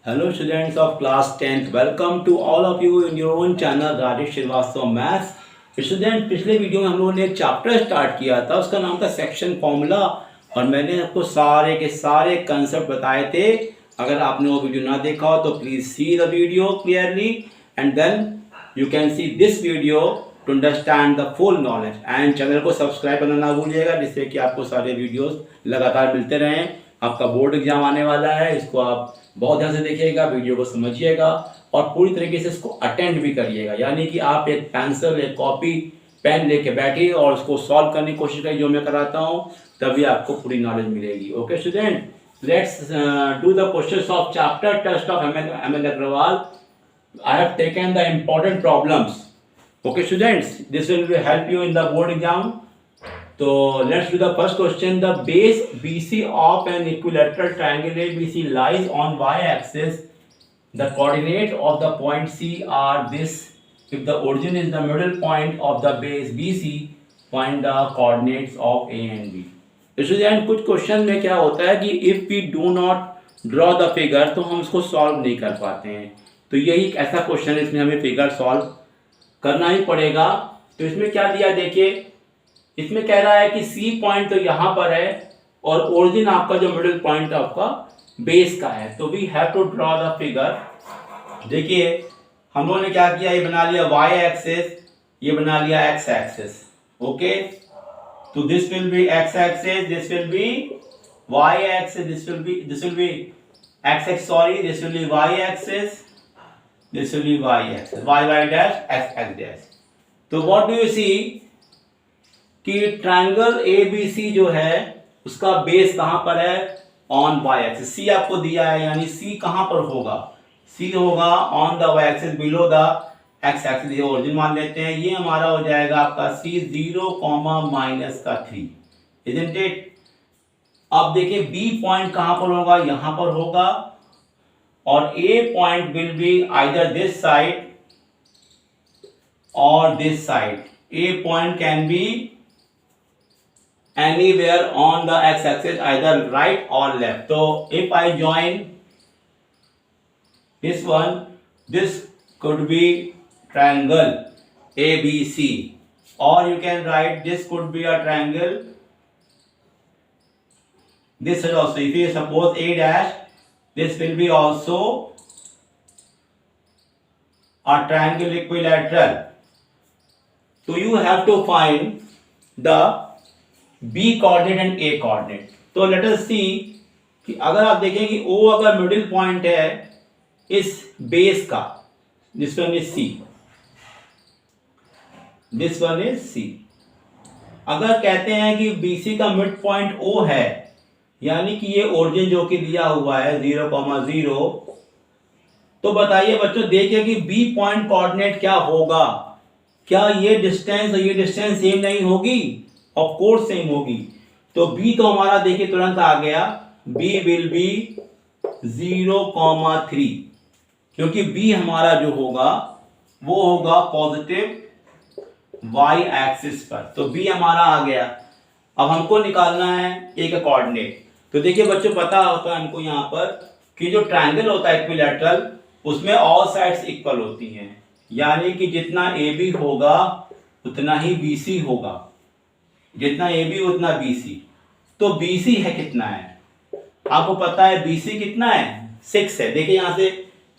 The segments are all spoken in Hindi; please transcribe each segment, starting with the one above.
Hello students of class 10th, welcome to all of you in your own channel Rajesh Shrivastava maths. Student पिछले वीडियो में हम लोगों ने एक चैप्टर स्टार्ट किया था, उसका नाम था सेक्शन फॉर्मूला और मैंने आपको सारे के सारे कंसेप्ट बताए थे। अगर आपने वो वीडियो ना देखा हो तो please see the video clearly and then you can see this video to understand the full knowledge. And channel को सब्सक्राइब करना ना भूलिएगा जिससे कि आपको सारे वीडियोस लगातार मिलते रहें। आपका बोर्ड एग्जाम आने वाला है, इसको आप बहुत ध्यान से देखिएगा, वीडियो को समझिएगा और पूरी तरीके से इसको अटेंड भी करिएगा। यानी कि आप एक पेंसिल, एक कॉपी, पेन लेके बैठिए और उसको सॉल्व करने की कोशिश करिए जो मैं कराता हूँ, तभी आपको पूरी नॉलेज मिलेगी। Okay student, let's do the questions of chapter test of M L Agrawal. I have taken the important problems. Okay students, this will help you in the board exam. So let's do the first question. The base BC of an equilateral triangle ABC lies on y-axis. The coordinate of the point C are this. If the origin is the middle point of the base BC, find the coordinates of A and B. Student कुछ क्वेश्चन में क्या होता है कि if we do not draw the figure तो हम उसको सॉल्व नहीं कर पाते हैं। तो यही एक ऐसा क्वेश्चन है, इसमें हमें फिगर सॉल्व करना ही पड़ेगा। तो इसमें क्या दिया देखिए, इसमें कह रहा है कि सी पॉइंट तो यहाँ पर है और ओरिजिन आपका जो मिडिल पॉइंट आपका बेस का है। तो we have to draw the figure. देखिए हम लोगों ने क्या किया, ये बना लिया वाई एक्सिस, ये बना लिया एक्स एक्सिस। ओके, तो this will be X axis, this will be Y axis, this will be X X, sorry, this will be Y axis, this will be y axis, y dash, x dash। तो what do you see कि ट्रायंगल ABC जो है उसका बेस कहां पर है, ऑन y एक्सिस। C आपको दिया है, यानी C कहां पर होगा, C होगा on the y axis below the x axis. ये ओरिजिन मान लेते हैं, ये हमारा हो जाएगा आपका C 0,-3, isn't it। अब देखिए B पॉइंट कहां पर होगा, यहां पर होगा और A point will be either this side or this side. A point can be anywhere on the x-axis, either right or left. So if I join this one, this could be triangle ABC, or you can write this could be a triangle. This is also, if you suppose A dash, this will be also a triangle equilateral. So you have to find the B coordinate and A coordinate. तो let us see कि अगर आप देखें कि O अगर मिडिल पॉइंट है इस बेस का, this one is C, this one is C। अगर कहते हैं कि BC का मिड पॉइंट O है, यानी कि ये ओरिजिन जो कि दिया हुआ है 0,0, तो बताइए बच्चों, देखिए कि बी पॉइंट कोऑर्डिनेट क्या होगा। क्या ये डिस्टेंस और ये डिस्टेंस सेम नहीं होगी? ऑफ कोर्स सेम होगी। तो बी तो हमारा देखिए तुरंत आ गया, बी विल बी 0,3, क्योंकि बी हमारा जो होगा वो होगा पॉजिटिव वाई एक्सिस पर। तो बी हमारा आ गया। अब हमको निकालना है ए का कोऑर्डिनेट। तो देखिए बच्चों, पता होता है हमको यहाँ पर कि जो ट्रायंगल होता है इक्विलैटरल, उसमें ऑल साइड्स इक्वल होती हैं, यानी कि जितना ए बी होगा उतना ही बी सी होगा, जितना ए बी उतना बी सी। तो बी सी है कितना है, आपको पता है बी सी कितना है, 6 है। देखिए यहाँ से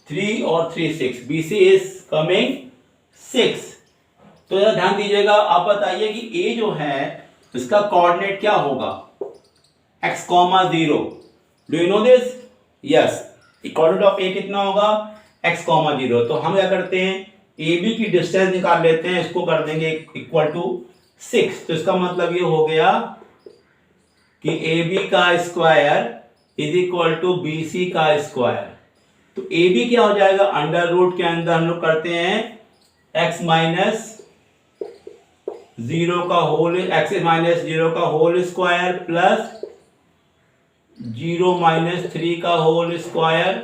3 और 3 6, बी सी इज कमिंग 6। तो जरा ध्यान दीजिएगा, आप बताइए कि ए जो है इसका कोऑर्डिनेट क्या होगा, x,0। Do you know this? Yes, coordinate of A कितना होगा, x,0। तो हम क्या करते हैं, ए बी की डिस्टेंस निकाल लेते हैं, इसको कर देंगे इक्वल टू 6। तो इसका मतलब ये हो गया कि ए बी का square is equal to B C का स्क्वायर। तो ए बी क्या हो जाएगा, अंडर रूट के अंदर हम लोग करते हैं x माइनस 0 का होल, x माइनस 0 का होल स्क्वायर प्लस 0-3 का होल स्क्वायर।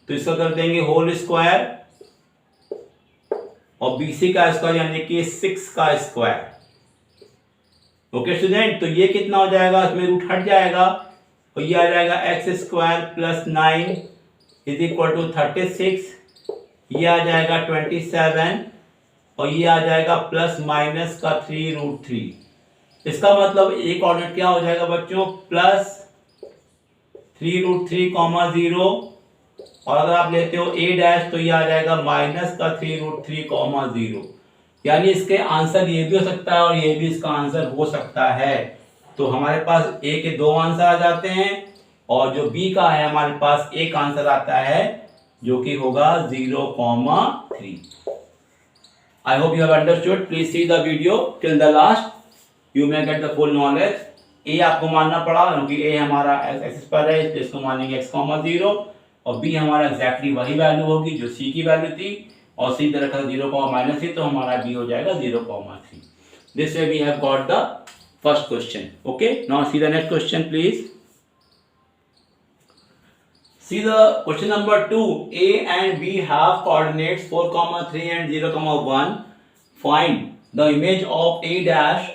तो इसका कर देंगे होल स्क्वायर और BC का स्क्वायर यानी कि 6 का स्क्वायर। ओके स्टूडेंट, तो ये कितना हो जाएगा, इसमें रूट हट जाएगा तो ये आ जाएगा x² + 9 = 36, ये आ जाएगा 27 और ये आ जाएगा ± का 3√3। इसका मतलब एक कोऑर्डिनेट क्या हो जाएगा बच्चों, +3√3, 0 और अगर आप लेते हो a' तो ये आ जाएगा -3√3, 0। यानी इसके आंसर ये भी हो सकता है और ये भी इसका आंसर हो सकता है। तो हमारे पास a के 2 आंसर आ जाते हैं और जो b का है हमारे पास एक आंसर आता है जो कि होगा 0,3। I hope you have understood. Please see the video till the last. You may get the full knowledge. A आपको मानना पड़ा क्योंकि A हमारा एक्सिस पर है, इसलिए इसको मानेंगे x, 0 और B हमारा एग्जैक्टली वही वैल्यू होगी जो C की वैल्यू थी और C इधर रखा 0,-3 तो हमारा B हो जाएगा 0,3। This way we have got the first question. Okay, now see the next question please. See the question number 2. A and B have coordinates 4,3 and 0,1. Find the image of A'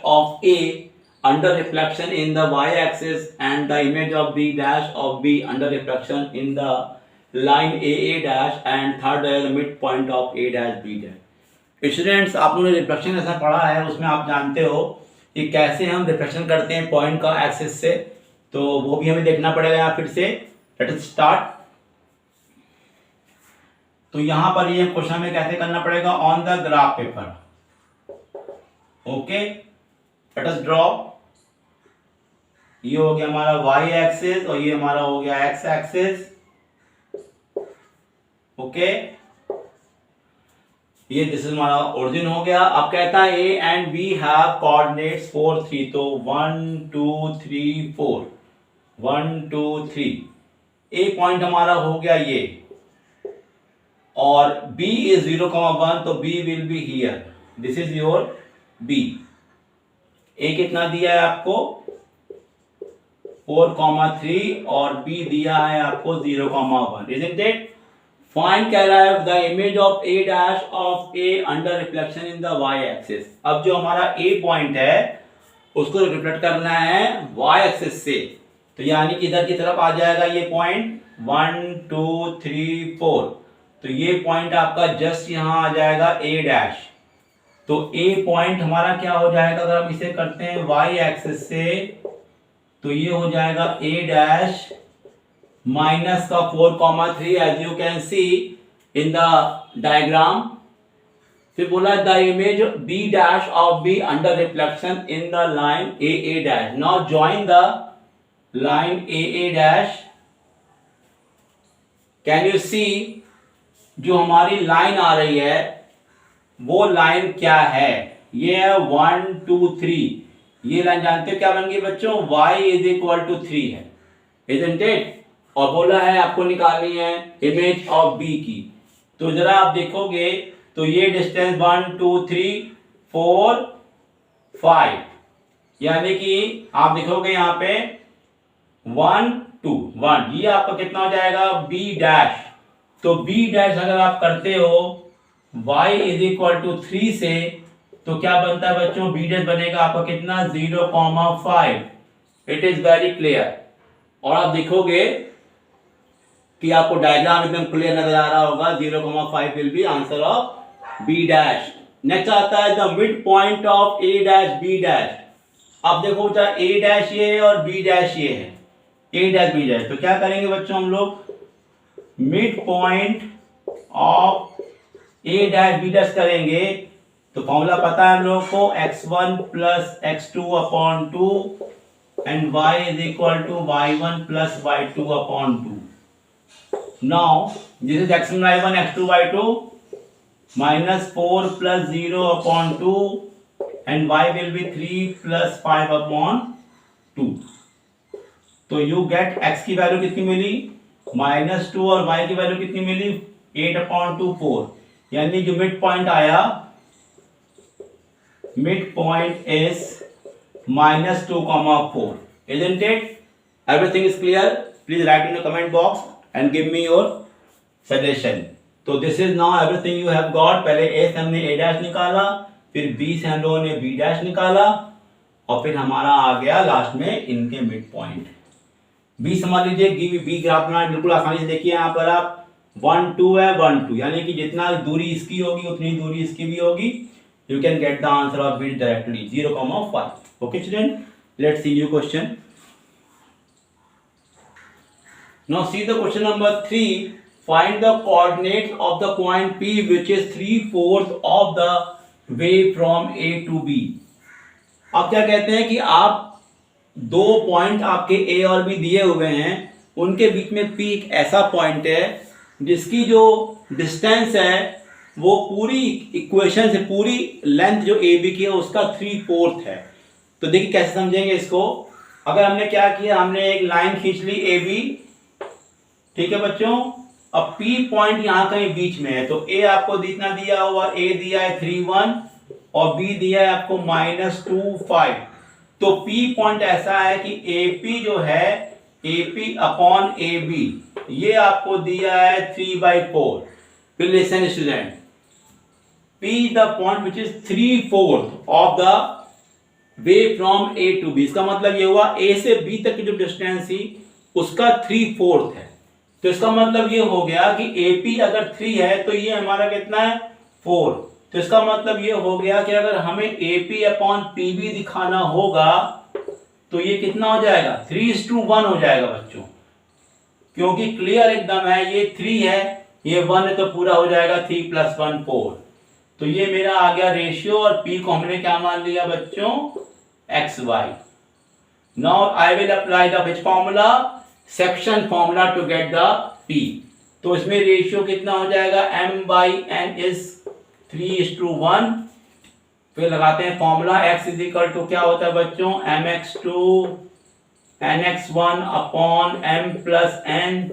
of A under reflection in the y-axis and the image of B' of B under reflection in the line AA' and third है the midpoint of A' B'. Students आप लोगों ने रिफ्लेक्शन ऐसा पढ़ा है, उसमें आप जानते हो कि कैसे हम रिफ्लेक्शन करते हैं पॉइंट का एक्सिस से, तो वो भी हमें देखना पड़ेगा यहाँ फिर से। Let us start. तो यहां पर ये क्वेश्चन हमें कैसे करना पड़ेगा, on the graph paper. Okay, let us draw. ये हो गया हमारा y एक्सिस और ये हमारा हो गया x एक्सिस। ओके, ये दिस इज हमारा ओरिजिन हो गया। अब कहता है A and B have coordinates 4, 3, तो 1 2 3 4, 1 2 3। A पॉइंट हमारा हो गया ये और B is 0,1 तो B will be here. This is your B. A कितना दिया है आपको 4,3 और B दिया है आपको 0,1, isn't it? Find कह रहा है the image of A' of A under reflection in the y axis. अब जो हमारा A पॉइंट है उसको रिफ्लेक्ट करना है y एक्सिस से, तो यानी कि इधर की तरफ आ जाएगा ये पॉइंट 1 2 3 4, तो ये पॉइंट आपका जस्ट यहां आ जाएगा A'। तो A पॉइंट हमारा क्या हो जाएगा अगर हम इसे करते हैं y एक्सिस से, तो ये हो जाएगा A' माइनस का 4,3 as you can see in the diagram. फिर बोला the image B' of B under reflection in the line AA'। Now join the line AA'। Can you see जो हमारी लाइन आ रही है वो लाइन क्या है, ये है 1 2 3। ये लाइन जानते हो क्या बन गई बच्चों, y = 3 है, isn't it? और बोला है आपको निकालनी है इमेज ऑफ B की। तो जरा आप देखोगे तो ये डिस्टेंस 1 2 3 4 5, यानी कि आप देखोगे यहाँ पे 1 2 1, ये आपका कितना हो जाएगा B'। तो B' अगर आप करते हो y = 3 से, तो क्या बनता है बच्चों, B' बनेगा आपका कितना 0,5। It is very clear. और आप देखोगे कि आपको डायग्राम एकदम क्लियर नजर आ रहा होगा, 0,5 will be answer of B'। Next आता है the mid point of A' B'। अब देखो बेटा A' ये है और B' ये है, A' B'। तो क्या करेंगे बच्चों हम लोग, mid point of A' B' करेंगे। तो फॉर्मूला पता है हम लोगों को x1 + x2/2 and y = y1 + y2/2। Now this is x1 y1 x2 y2 -4 + 0/2 and y will be 3 + 5/2। तो you get x की वैल्यू कितनी मिली -2 और y की वैल्यू कितनी मिली 8/2 4, यानी जो मिड पॉइंट आया, mid point is -2,4, isn't it? Everything is clear? Please write in the comment box and give me your suggestion. तो this is now everything you have got. पहले A से हमने A' निकाला, फिर B से हम लोगों ने B' निकाला और फिर हमारा आ गया लास्ट में इनके मिड पॉइंट। बी समझ लीजिए, बी ग्राफ बनाना बिल्कुल आसानी से। देखिए यहाँ पर आप 1 2 है 1 2, यानी कि जितना दूरी इसकी होगी उतनी दूरी इसकी भी होगी। You can get the answer of be directly 0,5। Okay student, let's see new question. Now see the question number 3. Find the coordinates of the point P which is 3/4 of the way from A to B. अब क्या कहते हैं कि आप दो पॉइंट आपके A और B दिए हुए हैं, उनके बीच में P एक ऐसा पॉइंट है जिसकी जो डिस्टेंस है वो पूरी इक्वेशन से, पूरी लेंथ जो AB की है उसका 3/4 है। तो देखिए कैसे समझेंगे इसको। अगर हमने क्या किया, हमने एक लाइन खींच ली AB, ठीक है बच्चों। अब P पॉइंट यहां कहीं बीच में है, तो A आपको जितना दिया हुआ, A दिया है 3 1 और B दिया है आपको -2 5। तो P पॉइंट ऐसा है कि AP जो है, AP अपॉन AB, ये आपको दिया है 3/4। फिर listen student, P the point which is 3/4 of the way from A to B। इसका मतलब ये हुआ A से B तक की जो डिस्टेंस थी उसका 3/4 है। तो इसका मतलब ये हो गया कि AP अगर 3 है तो ये हमारा कितना है 4। तो इसका मतलब ये हो गया कि अगर हमें AP अपॉन PB दिखाना होगा तो ये कितना हो जाएगा, 3:1 हो जाएगा बच्चों, क्योंकि क्लियर एकदम है, ये 3 है, ये 1 है, तो पूरा हो जाएगा 3 + 1 4। तो ये मेरा आ गया रेशियो, और P को हमने क्या मान लिया बच्चों, XY। Now I will apply the which formula, section formula to get the P। तो इसमें रेशियो कितना हो जाएगा, M/N इज 3:1। फिर लगाते हैं formula, X is equal to क्या होता है बच्चों, mx2 nx1 upon m + n,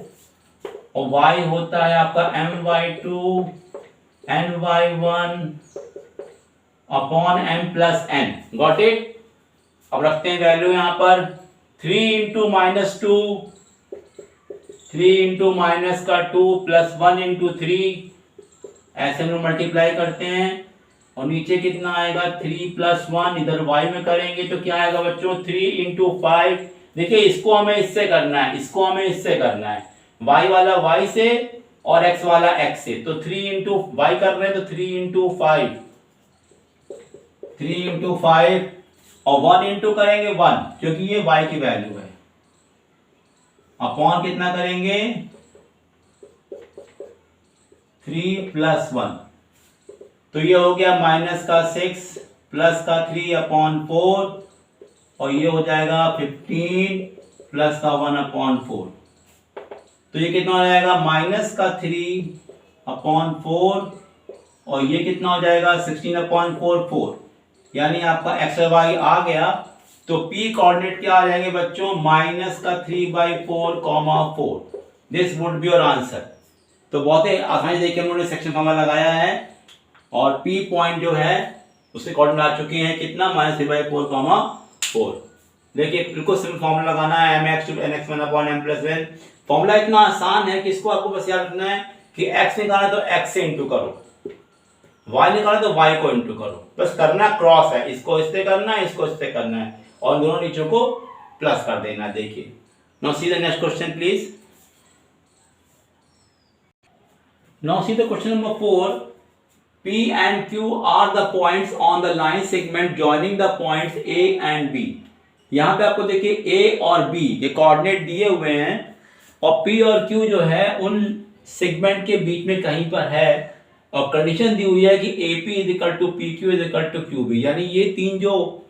और y होता है आपका my2 ny1 upon m + n। Got it. अब रखते हैं वैल्यू यहां पर, 3 × -2, 3 × -2 + 1 × 3, ऐसे हम मल्टीप्लाई करते हैं, और नीचे कितना आएगा 3 + 1, इधर y में करेंगे तो क्या आएगा बच्चों 3 × 5। देखिए इसको हमें इससे करना है, इसको हमें इससे करना है, y वाला y से और x वाला x से। तो 3 × y कर रहे हैं तो 3 × 5, 3 × 5, और 1 इंटू करेंगे 1, क्योंकि ये y की वैल्यू है, अपॉन कितना करेंगे 3 + 1। तो ये हो गया -6 +3/4, और ये हो जाएगा 15 +1/4। तो ये कितना हो जाएगा -3/4, और ये कितना हो जाएगा 16/4, यानी आपका XY आ गया। तो P कोऑर्डिनेट क्या आ जाएंगे बच्चों, -3/4, 4। This would be your answer. तो बहुत ही आसानी से देखिए हम लोगों ने सेक्शन फॉर्मूला लगाया है, और P पॉइंट जो है उसके कोऑर्डिनेट आ चुके हैं कितना, -3/4, 4। देखिए बिल्कुल सिंपल फॉर्मूला लगाना है, mx2 nx1 upon m + n। Formula इतना आसान है कि इसको आपको बस याद रखना है कि x निकालना तो x से इंटू करो, y निकालना तो y को इंटू करो, बस करना क्रॉस है, इसको इससे करना है, इसको इससे करना है, और दोनों नीचों को प्लस कर देना। देखिए now see the next question please. Now see the question number 4। P and Q are the points on the line segment joining the points A and B। यहाँ पे आपको देखिए A और B ये कोऑर्डिनेट दिए हुए हैं, और P और Q जो है उन सेगमेंट के बीच में कहीं पर है, और कंडीशन दी हुई है कि AP = PQ = QB, यानी ये तीन जो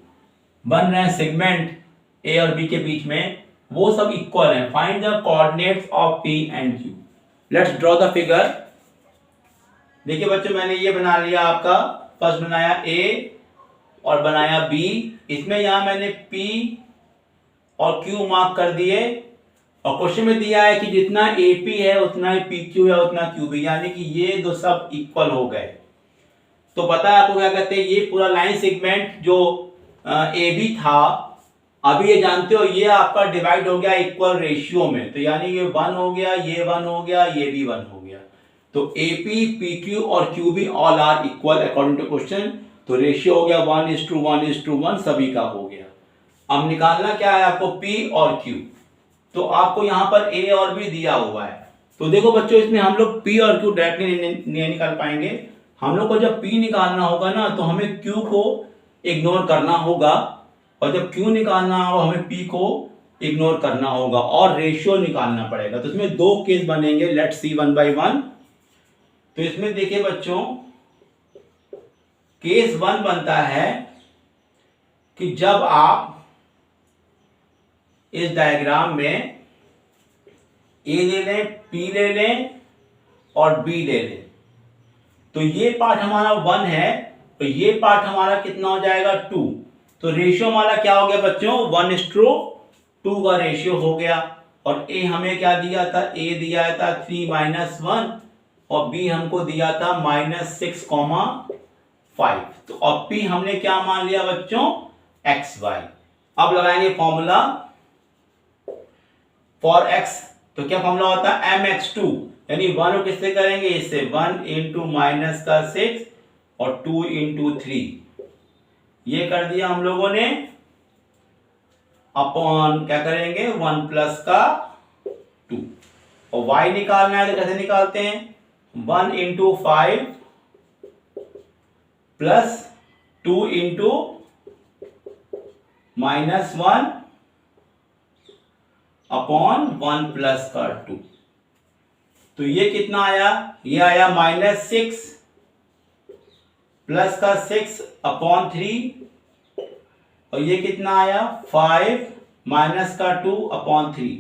बन रहे हैं सेगमेंट A और B के बीच में वो सब इक्वल हैं। Find the coordinates of P and Q। Let's draw the figure. देखिए बच्चों मैंने ये बना लिया, आपका फर्स्ट बनाया A और बनाया B, इसमें यहां मैंने P और Q मार्क कर दिए, और क्वेश्चन में दिया है कि जितना AP है उतना ही PQ है उतना QB, यानी कि ये दो सब इक्वल हो गए। तो पता है आपको क्या कहते हैं, ये पूरा लाइन सेगमेंट जो AB था, अभी ये जानते हो ये आपका डिवाइड हो गया इक्वल रेशियो में, तो यानी ये 1 हो गया, ये 1 हो गया, ये भी 1 हो गया। तो AP, PQ और QB all are equal according to question. तो रेशियो हो गया 1:1:1 सभी का हो गया। अब निकालना क्या है आपको P और Q। तो आपको यहाँ पर ए और बी दिया हुआ है। तो देखो बच्चों, इसमें हम लोग पी और क्यू डायरेक्टली नहीं निकाल पाएंगे। हम लोग को जब पी निकालना होगा ना, तो हमें क्यू को इग्नोर करना होगा, और जब क्यू निकालना होगा हमें पी को इग्नोर करना होगा, और रेशियो निकालना पड़ेगा। तो इसमें दो केस बनेंगे, let's see one by one. तो इसमें देखिए बच्चों, केस वन बनता है कि जब आप इस डायग्राम में ए ले लें, पी ले लें और बी ले लें, तो ये पार्ट हमारा 1 है, तो ये पार्ट हमारा कितना हो जाएगा 2। तो रेशियो हमारा क्या हो गया बच्चों, 1:2 का रेशियो हो गया। और ए हमें क्या दिया था, ए दिया था 3-1 और बी हमको दिया था -6,5। तो अब पी हमने क्या मान लिया बच्चों, xy। अब लगाएंगे फॉर्मूला फॉर x। तो क्या फॉर्मूला होता है, mx2, यानी 1 को किससे करेंगे, इससे 1 × -6 और 2 × 3, ये कर दिया हम लोगों ने। अपॉन क्या करेंगे, 1 + 2। और y निकालना है तो कैसे निकालते हैं, 1 × 5 + 2 × -1 अपॉन 1 + 2। तो ये कितना आया, ये आया -6 + 6 अपॉन 3, और ये कितना आया 5 - 2 अपॉन 3।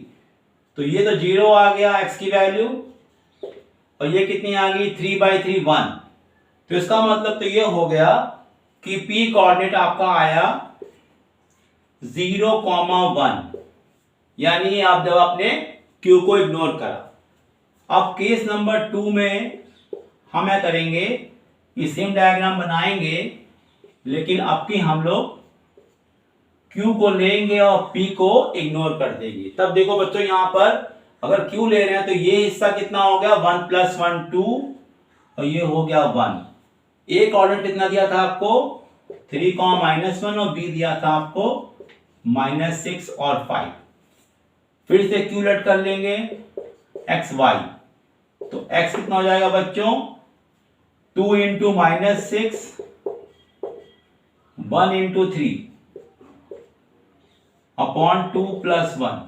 तो ये तो 0 आ गया x की वैल्यू, और ये कितनी आ गई 3/3 1। तो इसका मतलब तो ये हो गया कि p कोऑर्डिनेट आपका आया 0,1, यानी आप जब आपने q को इग्नोर करा। अब केस नंबर 2 में हम क्या करेंगे, ये सेम डायग्राम बनाएंगे, लेकिन अब की हम लोग q को लेंगे और p को इग्नोर कर देंगे। तब देखो बच्चों, यहां पर अगर q ले रहे हैं तो ये हिस्सा कितना हो गया, 1 + 1 2, और ये हो गया 1। a कोऑर्डिनेट कितना दिया था आपको, 3, -1, और b दिया था आपको -6 और 5। फिर से q लेट कर लेंगे xy। तो x कितना हो जाएगा बच्चों, 2 × -6 1 × 3 upon 2 + 1,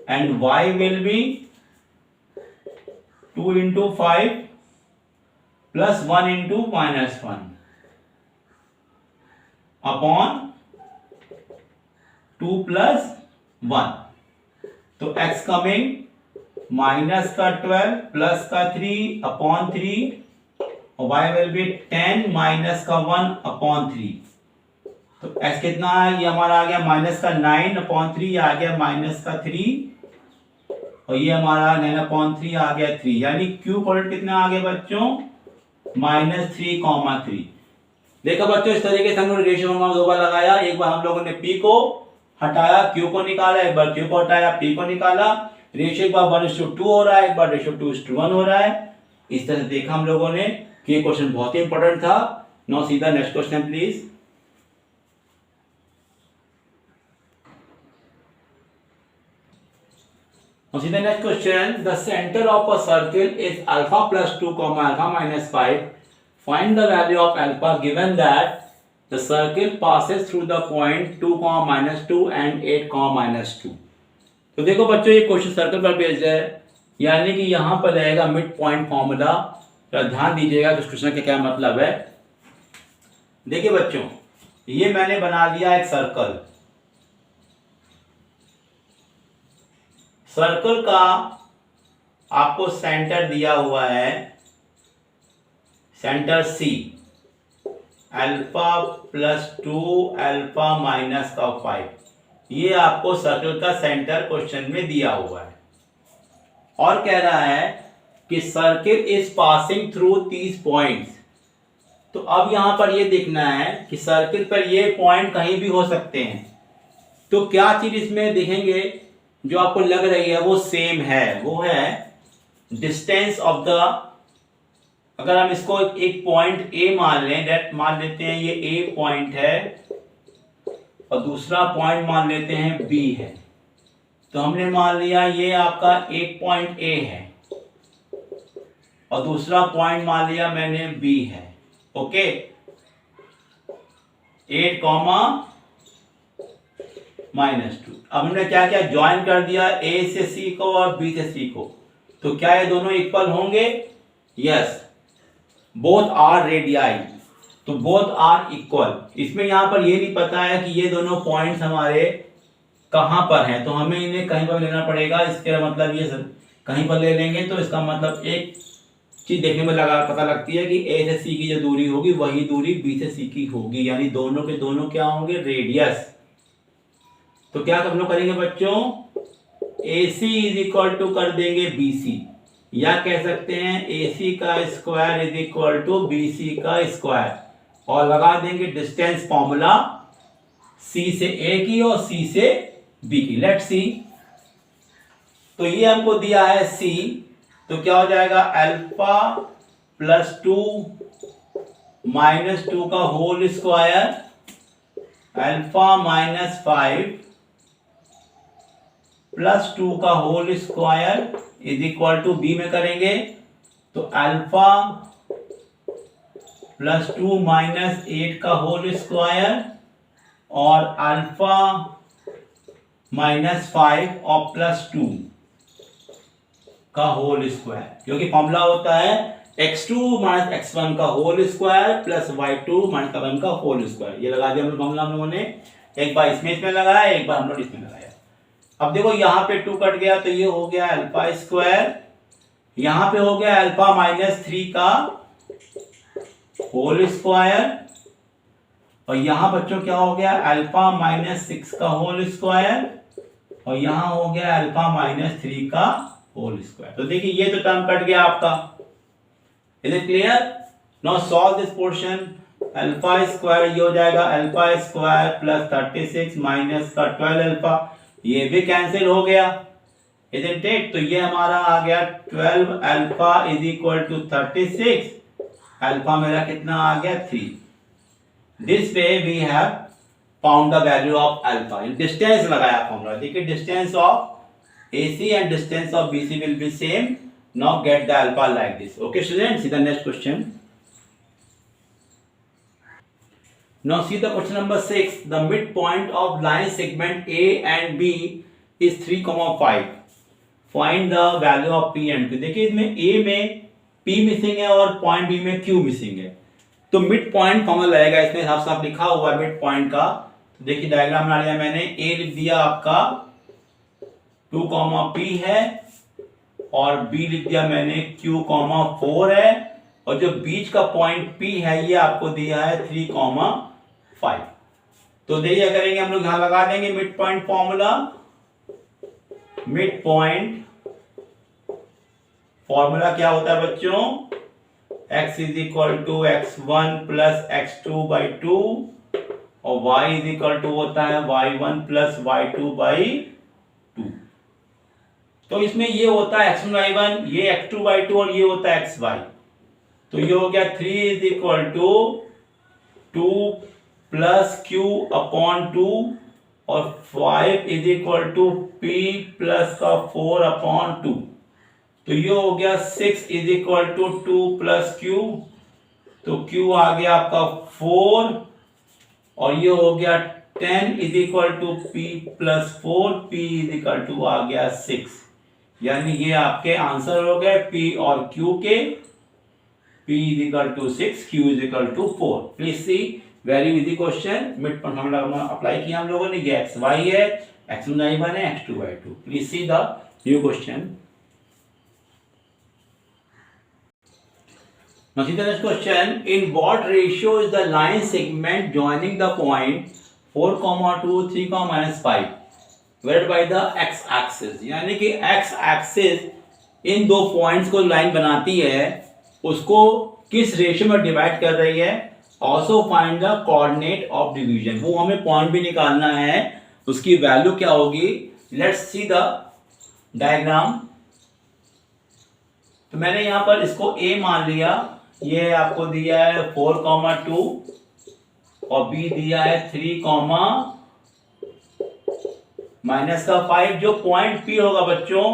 and y will be 2 × 5 + 1 × -1 upon 2 + 1। तो x कमिंग -12 + 3 अपॉन 3, और y विल बी 10 - 1 अपॉन 3। तो x कितना है, ये हमारा आ गया -9 अपॉन 3, आ गया -3, और ये हमारा 9 अपॉन 3 आ गया 3, यानी q कोऑर्डिनेट कितना आ गया बच्चों, -3,3। देखो बच्चों, इस तरीके से हम लोग रेशियो फॉर्मूला 2 बार लगाया। एक बार हम लोगों ने p को हटाया, q को निकाला, एक बार q को हटाया, p को निकाला। रेशियो एक बार 1:2 हो रहा है, एक बार रेशियो 2:1 हो रहा है। इस तरह से देखा हम लोगों ने कि ये क्वेश्चन बहुत ही इंपॉर्टेंट था। Now see the next question please. Now see the next question. The center of a circle is alpha + 2, alpha - 5. Find the value of alpha given that the circle passes through the point 2, -2 and 8, -2. तो देखो बच्चों, ये क्वेश्चन सर्कल पर बेस्ड है, यानी कि यहाँ पर रहेगा मिड पॉइंट फॉर्मूला। तो ध्यान दीजिएगा कि इस क्वेश्चन का क्या मतलब है। देखिए बच्चों, ये मैंने बना लिया एक सर्कल। सर्कल का आपको सेंटर दिया हुआ है, सेंटर C, α + 2 α - 5। ये आपको सर्कल का सेंटर क्वेश्चन में दिया हुआ है, और कह रहा है कि circle is passing through these points. तो अब यहां पर ये देखना है कि सर्किल पर ये पॉइंट कहीं भी हो सकते हैं। तो क्या चीज इसमें देखेंगे जो आपको लग रही है वो सेम है, वो है डिस्टेंस ऑफ द। अगर हम इसको एक पॉइंट A मान लें, डेट मान लेते हैं ये A पॉइंट है, और दूसरा पॉइंट मान लेते हैं B है। तो हमने मान लिया ये आपका एक पॉइंट ए है और दूसरा पॉइंट मान लिया मैंने बी है। Okay, 8 comma -2। अब हमने क्या किया, ज्वाइन कर दिया ए से सी को और बी से सी को। तो क्या ये दोनों इक्वल होंगे? यस, बोथ आर रेडियाई, तो बोथ आर इक्वल। इसमें यहां पर ये नहीं पता है कि ये दोनों पॉइंट्स हमारे कहां पर हैं, तो हमें इन्हें कहीं पर लेना पड़ेगा। इसके मतलब ये कहीं पर ले लेंगे तो इसका मतलब एक चीज देखने में पता लगती है कि ए से सी की जो दूरी होगी वही दूरी बी से सी की होगी, यानी दोनों के दोनों क्या होंगे, रेडियस। तो क्या हम लोग करेंगे बच्चों, AC इज इक्वल टू कर देंगे BC, या कह सकते हैं AC का square is equal to BC का स्क्वायर, और लगा देंगे डिस्टेंस फॉर्मूला C से A की और C से B की। लेट्स सी, तो ये हमको दिया है C, तो क्या हो जाएगा, अल्फा प्लस 2 माइनस 2 का होल स्क्वायर, अल्फा -5 प्लस 2 का whole square is equal to B में करेंगे तो अल्फा प्लस 2 माइनस 8 का होल स्क्वायर और अल्फा -5 और प्लस 2 का होल स्क्वायर, क्योंकि फॉर्मूला होता है x2 माइनस x1 का whole square plus y2 minus y1 का होल स्क्वायर। ये लगा दिया फॉर्मूला हम लोगों ने, एक बार इसमें लगाया, एक बार हम लोग इसमें लगाया। अब देखो यहाँ पे 2 कट गया तो ये हो गया अल्फा स्क्वायर, यहाँ पे हो गया अल्फा -3 का होल स्क्वायर, और यहाँ बच्चों क्या हो गया, अल्फा -6 का होल स्क्वायर, और यहाँ हो गया अल्फा -3 का होल स्क्वायर। तो देखिए ये तो टर्म कट गया आपका। Is it clear? Now solve this portion. Alpha square ये हो जाएगा अल्फा स्क्वायर प्लस 36 माइनस का 12 अल्फा, ये भी कैंसिल हो गया। Is it it? तो ये हमारा आ गया 12 alpha is equal to 36, alpha मेरा कितना आ गया 3। This way we have found the value of alpha. Distance लगाया फॉर्मूला, देखिए distance of AC and distance of BC will be same. Now get the alpha like this. Okay students, see the next question. Now see the question number 6. The midpoint of line segment A and B is 3,5. Find the value of P and Q. देखिए इसमें A में P मिसिंग है और पॉइंट B में Q मिसिंग है, तो मिड पॉइंट फॉर्मूला लगेगा। इसमें साफ साफ लिखा हुआ है मिड पॉइंट का। तो देखिए डायग्राम बना लिया मैंने, A लिख दिया आपका 2, P है, और B लिख दिया मैंने Q, 4 है, और जो बीच का पॉइंट P है ये आपको दिया है 3, 5। तो देखिए करेंगे हम लोग, यहां लगा देंगे mid point formula. Mid point formula क्या होता है बच्चों, x is equal to x1 plus x2 by 2 और y इज इक्वल टू होता है y1 प्लस y2 बाई 2। तो इसमें ये होता है x1 y1, ये x2 बाई 2 और ये होता है xy। तो ये हो गया 3 is equal to 2 plus q upon 2 और 5 is equal to p plus का 4 अपॉन 2। तो ये हो गया 6 is equal to 2 plus q, तो q आ गया आपका 4, और ये हो गया 10 is equal to p plus 4, p is equal to आ गया 6। यानी ये आपके आंसर हो गए P और Q के। P is equal to 6, Q is equal to 4। Please see, very easy question. Mid point formula apply किया हम लोगों ने, ये xy है, x1 y1 है, x2 y2। Please see the new question. Now see the next question. In what ratio is the line segment joining the point 4, 2, 3, -5 divided by the x axis? यानी कि x axis इन दो पॉइंट्स को लाइन बनाती है, उसको किस रेशियो में डिवाइड कर रही है। Also find the coordinate of division, वो हमें पॉइंट भी निकालना है, उसकी वैल्यू क्या होगी। Let's see the diagram. तो मैंने यहां पर इसको A मान लिया, ये आपको दिया है 4, 2 और B दिया है 3, माइनस का 5 जो पॉइंट पी होगा बच्चों,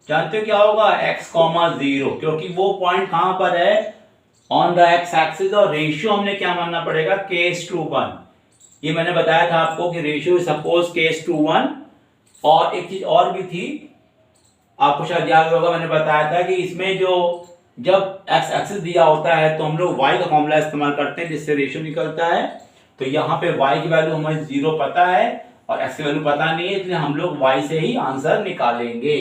जानते हो क्या होगा, x, 0, क्योंकि वो पॉइंट कहां पर है, ऑन द एक्स एक्सिस, और रेशियो हमने क्या मानना पड़ेगा, k/1। ये मैंने बताया था आपको कि रेशियो सपोज k/1। और एक चीज और भी थी, आपको शायद याद होगा, मैंने बताया था कि इसमें जो जब एक्स एक्सिस दिया होता है तो हम लोग y का फॉर्मूला इस्तेमाल करते हैं जिससे रेशियो निकलता है। तो यहाँ पे y की वैल्यू हमें 0 पता है और x की वैल्यू पता नहीं है, इसलिए हम लोग y से ही आंसर निकालेंगे।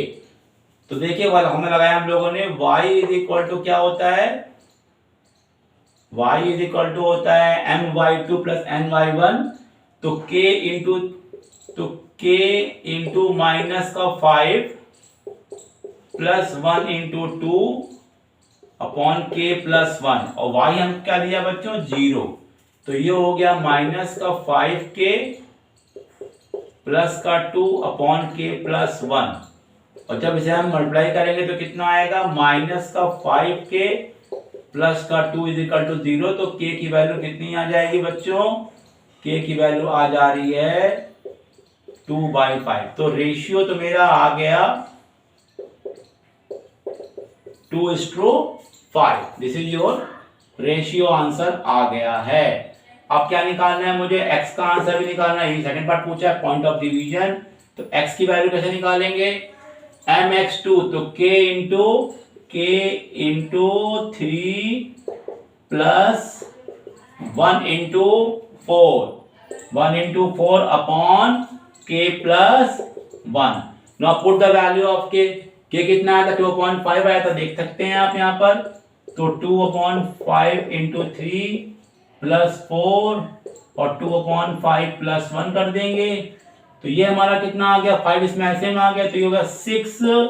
तो देखिए हमें लगाया हम लोगों ने y इज इक्वल टू क्या होता है, y इज इक्वल टू होता है my2 प्लस ny1। तो k इंटू माइनस का 5 plus 1 into 2 upon k plus 1, और y हम क्या लिया बच्चों, 0। तो ये हो गया माइनस का 5k प्लस का 2 अपॉन k प्लस 1। और जब इसे हम मल्टीप्लाई करेंगे तो कितना आएगा, माइनस का 5k प्लस का 2 इज इक्वल टू 0। तो k की वैल्यू कितनी आ जाएगी बच्चों, k की वैल्यू आ जा रही है 2/5। तो रेशियो तो मेरा आ गया 2:5। This is your ratio, answer आ गया है। अब क्या निकालना है मुझे, x का आंसर भी निकालना है, सेकंड पार्ट पूछा है पॉइंट ऑफ डिवीजन। तो x की वैल्यू कैसे निकालेंगे, mx2 तो k into 3 plus 1 into 4 upon k plus 1। Now put the value of k कितना आया था, 2/5 आया था, देख सकते हैं आप यहाँ पर। तो 2/5 इंटू 3 प्लस 4 और 2/5 प्लस 1 कर देंगे। तो ये हमारा कितना आ गया, 5 इसमें ऐसे में आ गया, तो ये होगा 6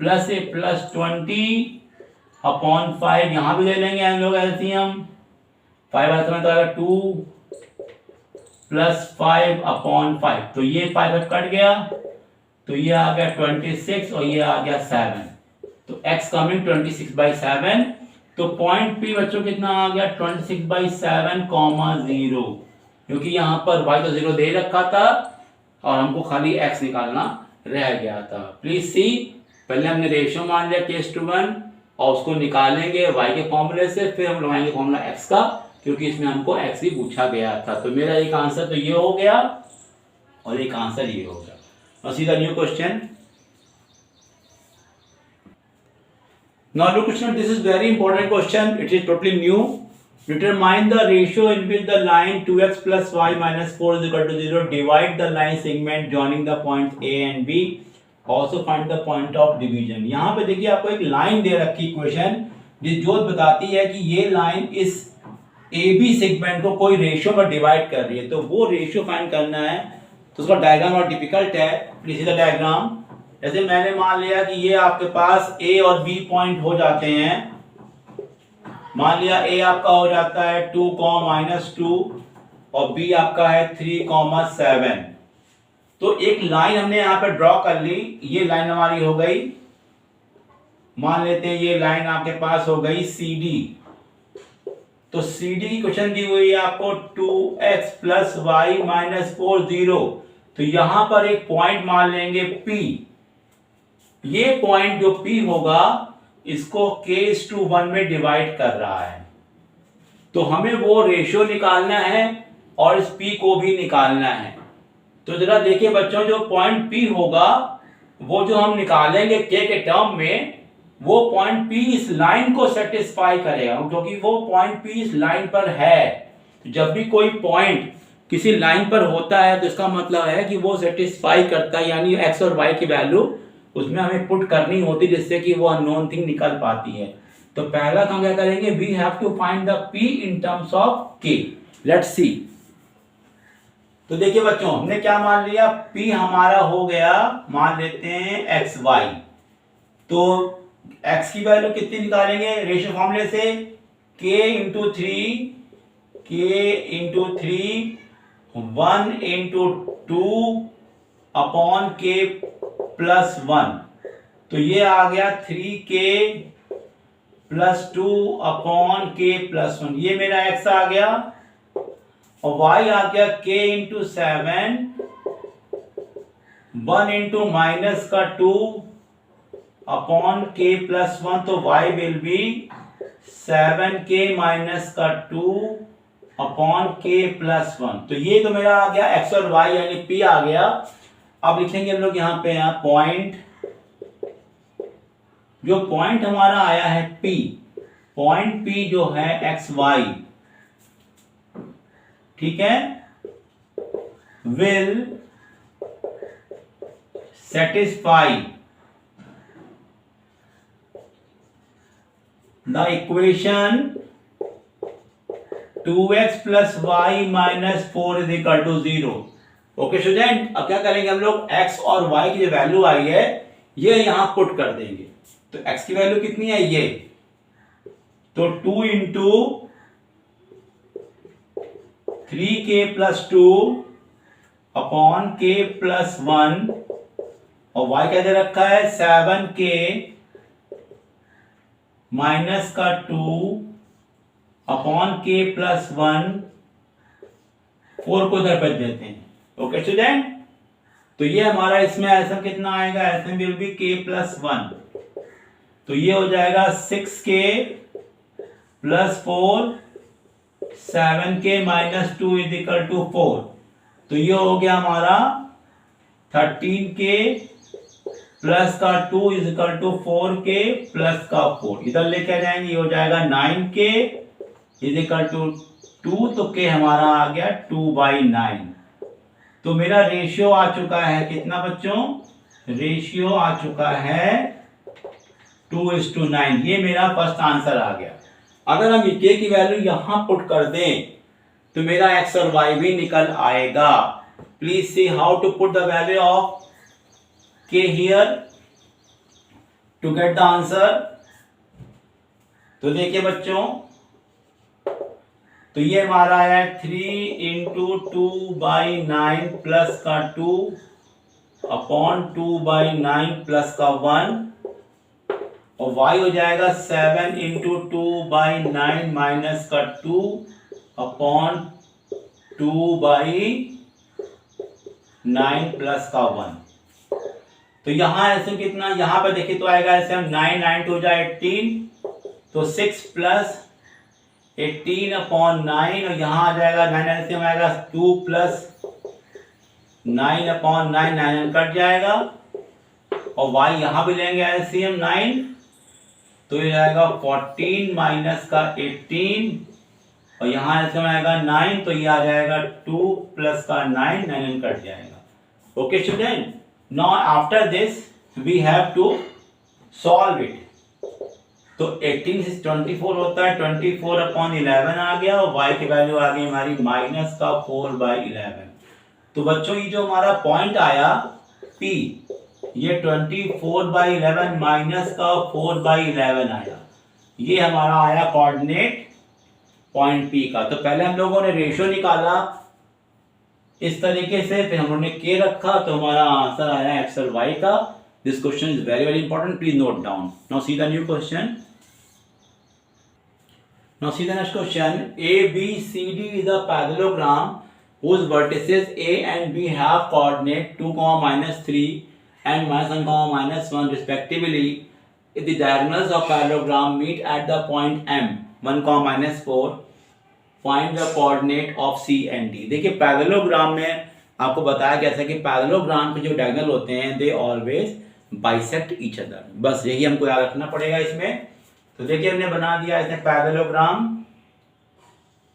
प्लस ए प्लस 20 अपॉन 5। यहाँ भी ले लेंगे हम लोग एलसीएम, 5 ऐसे में तो आएगा 2 प्लस 5 अपॉन 5। तो ये 5 कट गया, तो ये आ गया 26 और ये आ गया 7। तो x कमिंग 26/7। तो पॉइंट P बच्चों कितना आ गया, 26/7, 0, क्योंकि यहाँ पर y तो 0 दे रखा था और हमको खाली x निकालना रह गया था। प्लीज सी, पहले हमने रेशियो मान लिया k/1 और उसको निकालेंगे y के फॉर्मूले से, फिर हम लगाएंगे फॉर्मूला x का, क्योंकि इसमें हमको x ही पूछा गया था। तो मेरा एक आंसर तो ये हो गया और एक आंसर ये हो गया। Now see the new question. Now look question, this is very important question. It is totally new. Determine the ratio in which the line 2x plus y minus 4 is equal to 0. Divide the line segment joining the points A and B. Also find the point of division. यहाँ पे देखिए आपको एक लाइन दे रखी इक्वेशन जो बताती है कि ये लाइन इस AB सेगमेंट को कोई रेशियो पर डिवाइड कर रही है। तो वो रेशियो फाइंड करना है, तो उसका डायग्राम और डिफिकल्ट है। Please see the diagram. जैसे मैंने मान लिया कि ये आपके पास A और B पॉइंट हो जाते हैं। मान लिया A आपका हो जाता है 2, -2 और B आपका है 3, 7। तो एक लाइन हमने यहाँ पे ड्रॉ कर ली, ये लाइन हमारी हो गई, मान लेते हैं ये लाइन आपके पास हो गई CD। तो CD की क्वेश्चन दी हुई है आपको 2x प्लस वाई माइनस 4, 0। तो यहां पर एक पॉइंट मान लेंगे P। ये पॉइंट जो P होगा इसको k/1 में डिवाइड कर रहा है। तो हमें वो रेशियो निकालना है और इस P को भी निकालना है। तो जरा देखिए बच्चों, जो पॉइंट P होगा वो जो हम निकालेंगे k के टर्म में, वो पॉइंट P इस लाइन को सेटिस्फाई करेगा, क्योंकि वो पॉइंट P इस लाइन पर है। जब भी कोई पॉइंट किसी लाइन पर होता है तो इसका मतलब है कि वो सेटिस्फाई करता है, यानी x और y की वैल्यू उसमें हमें पुट करनी होती है जिससे कि वो अननोन थिंग निकल पाती है। तो पहला काम क्या करेंगे, we have to find the p in terms of k। Let's see. तो देखिए बच्चों, हमने क्या मान लिया, p हमारा हो गया, मान लेते हैं xy। तो x की वैल्यू कितनी निकालेंगे रेशियो फॉर्मूले से, k into 3 1 into 2 upon k plus 1। तो ये आ गया 3k plus 2 upon k plus 1। ये मेरा x आ गया और y आ गया k इंटू 7 1 इंटू माइनस का 2 अपॉन k प्लस 1, तो y will be 7k minus का 2 अपॉन k प्लस 1। तो ये तो मेरा आ गया x और y यानी p आ गया। अब लिखेंगे हम लोग यहाँ पे पॉइंट, जो पॉइंट हमारा आया है p, पॉइंट p जो है एक्स वाई, ठीक है, will satisfy the equation 2x plus y minus 4 is equal to 0। Okay student, अब क्या करेंगे हम लोग, x और y की जो वैल्यू आई है ये यहां पुट कर देंगे। तो x की वैल्यू कितनी है, ये, तो 2 into 3k plus 2 upon k plus 1, और y क्या दे रखा है 7k माइनस का 2 अपॉन k प्लस 1, 4 को इधर रख देते हैं। ओके स्टूडेंट, तो ये हमारा इसमें एसएम कितना आएगा, SM will be k plus 1, तो ये हो जाएगा 6k plus 4, 7k minus 2 is equal to 4। तो ये हो गया हमारा 13k प्लस का 2 is equal to 4k plus का 4, इधर लेके आ जाएंगे, ये हो जाएगा 9k इज इक्वल टू 2, तो k हमारा आ गया 2/9। तो मेरा रेशियो आ चुका है कितना बच्चों, रेशियो आ चुका है 2:9। ये मेरा फर्स्ट आंसर आ गया। अगर हम k की वैल्यू यहां पुट कर दें तो मेरा x और y भी निकल आएगा। Please see how to put the value of k here to get the answer. तो देखिए बच्चों, तो ये हमारा है 3 इंटू 2/9 प्लस का 2 अपॉन 2/9 प्लस का 1, और y हो जाएगा 7 इंटू 2/9 माइनस का 2 अपॉन 2/9 प्लस का 1। तो यहाँ ऐसे कितना, यहाँ पर देखिए तो आएगा ऐसे, हम 9 9 हो जाए 18, तो 6 प्लस 18 अपॉन 9, और यहाँ आ जाएगा 9 ऐसे आएगा 2 प्लस 9 अपॉन 9, 9 कट जाएगा, और y यहाँ भी लेंगे एलसीएम 9, तो ये आएगा 14 माइनस का 18, और यहाँ एलसीएम आएगा 9, तो ये आ जाएगा 2 प्लस का 9, 9 कट जाएगा। Okay student, now after this we have to solve it. तो 18 से 24 होता है, 24 अपॉन 11 आ गया, और y की वैल्यू आ गई हमारी माइनस का 4/11। तो बच्चों ये जो हमारा पॉइंट आया P, ये 24/11 माइनस का 4/11 आया, ये हमारा आया कोऑर्डिनेट पॉइंट P का। तो पहले हम लोगों ने रेशियो निकाला इस तरीके से, फिर हम लोगों ने K रखा, तो हमारा आंसर आया x और y का। This question is very very important. Please note down. Now see the new question. Now see the next question. ABCD is a parallelogram whose vertices A and B have coordinate 2, -3 and -1, -1 respectively. If the diagonals of parallelogram meet at the point M, 1, -4, find the coordinate of C and D. देखिए पैरेललोग्राम में आपको बताया गया था कि पैरेललोग्राम के जो डायगोनल होते हैं they always bisect each other, बस यही हमको याद रखना पड़ेगा इसमें। तो देखिए हमने बना दिया इसमें पैरेललोग्राम।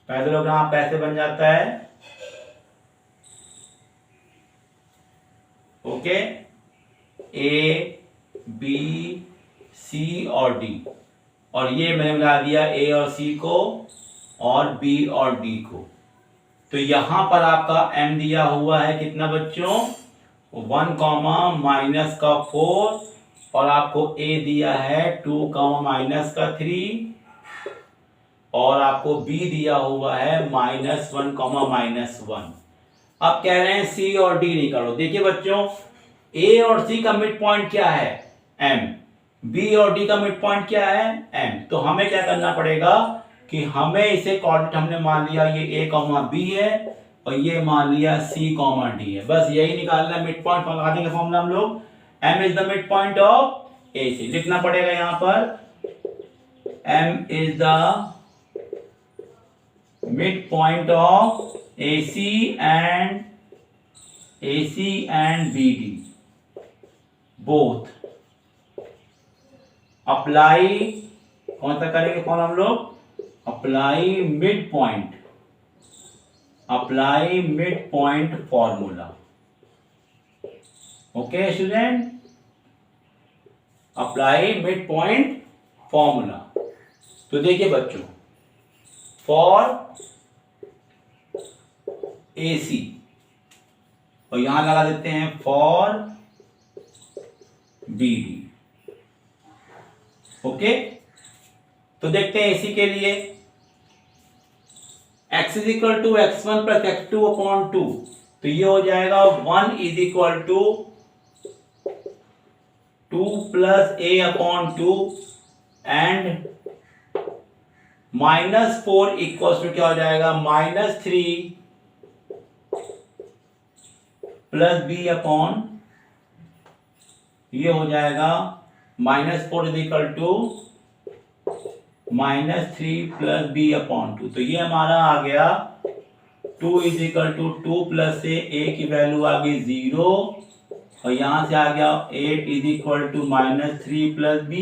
पैरेललोग्राम कैसे बन जाता है, ओके, ए बी सी और डी, और ये मैंने मिला दिया ए और सी को और बी और डी को। तो यहां पर आपका एम दिया हुआ है कितना बच्चों, 1, माइनस का 4, और आपको A दिया है 2, माइनस का 3, और आपको B दिया हुआ है -1, -1। अब कह रहे हैं C और D निकालो। देखिए बच्चों, A और C का मिड पॉइंट क्या है M, B और D का मिड पॉइंट क्या है M। तो हमें क्या करना पड़ेगा कि हमें इसे कोऑर्डिनेट, हमने मान लिया ये A, B है, और ये मान लिया C, D है। बस यही निकालना है मिड पॉइंट। लगा देंगे फॉर्मूला हम लोग, M is the mid point of AC। लिखना पड़ेगा यहाँ पर M is the mid point of AC and BD both. Apply कौन सा करेंगे फॉर्मूला हम लोग, apply mid point formula. Okay student, apply mid point formula. तो देखिए बच्चों, फॉर AC और यहां लगा देते हैं फॉर BD। ओके, तो देखते हैं AC के लिए x is equal to x1 plus x2 upon 2। तो ये हो जाएगा 1 is equal to 2 plus a upon 2 and -4 equal to क्या हो जाएगा, -3 प्लस b अपॉन, ये हो जाएगा -4 is equal to -3 plus b upon 2। तो ये हमारा आ गया 2 is equal to 2 plus a की वैल्यू आ गई 0 और यहां से आ गया 8 is equal to -3 plus b,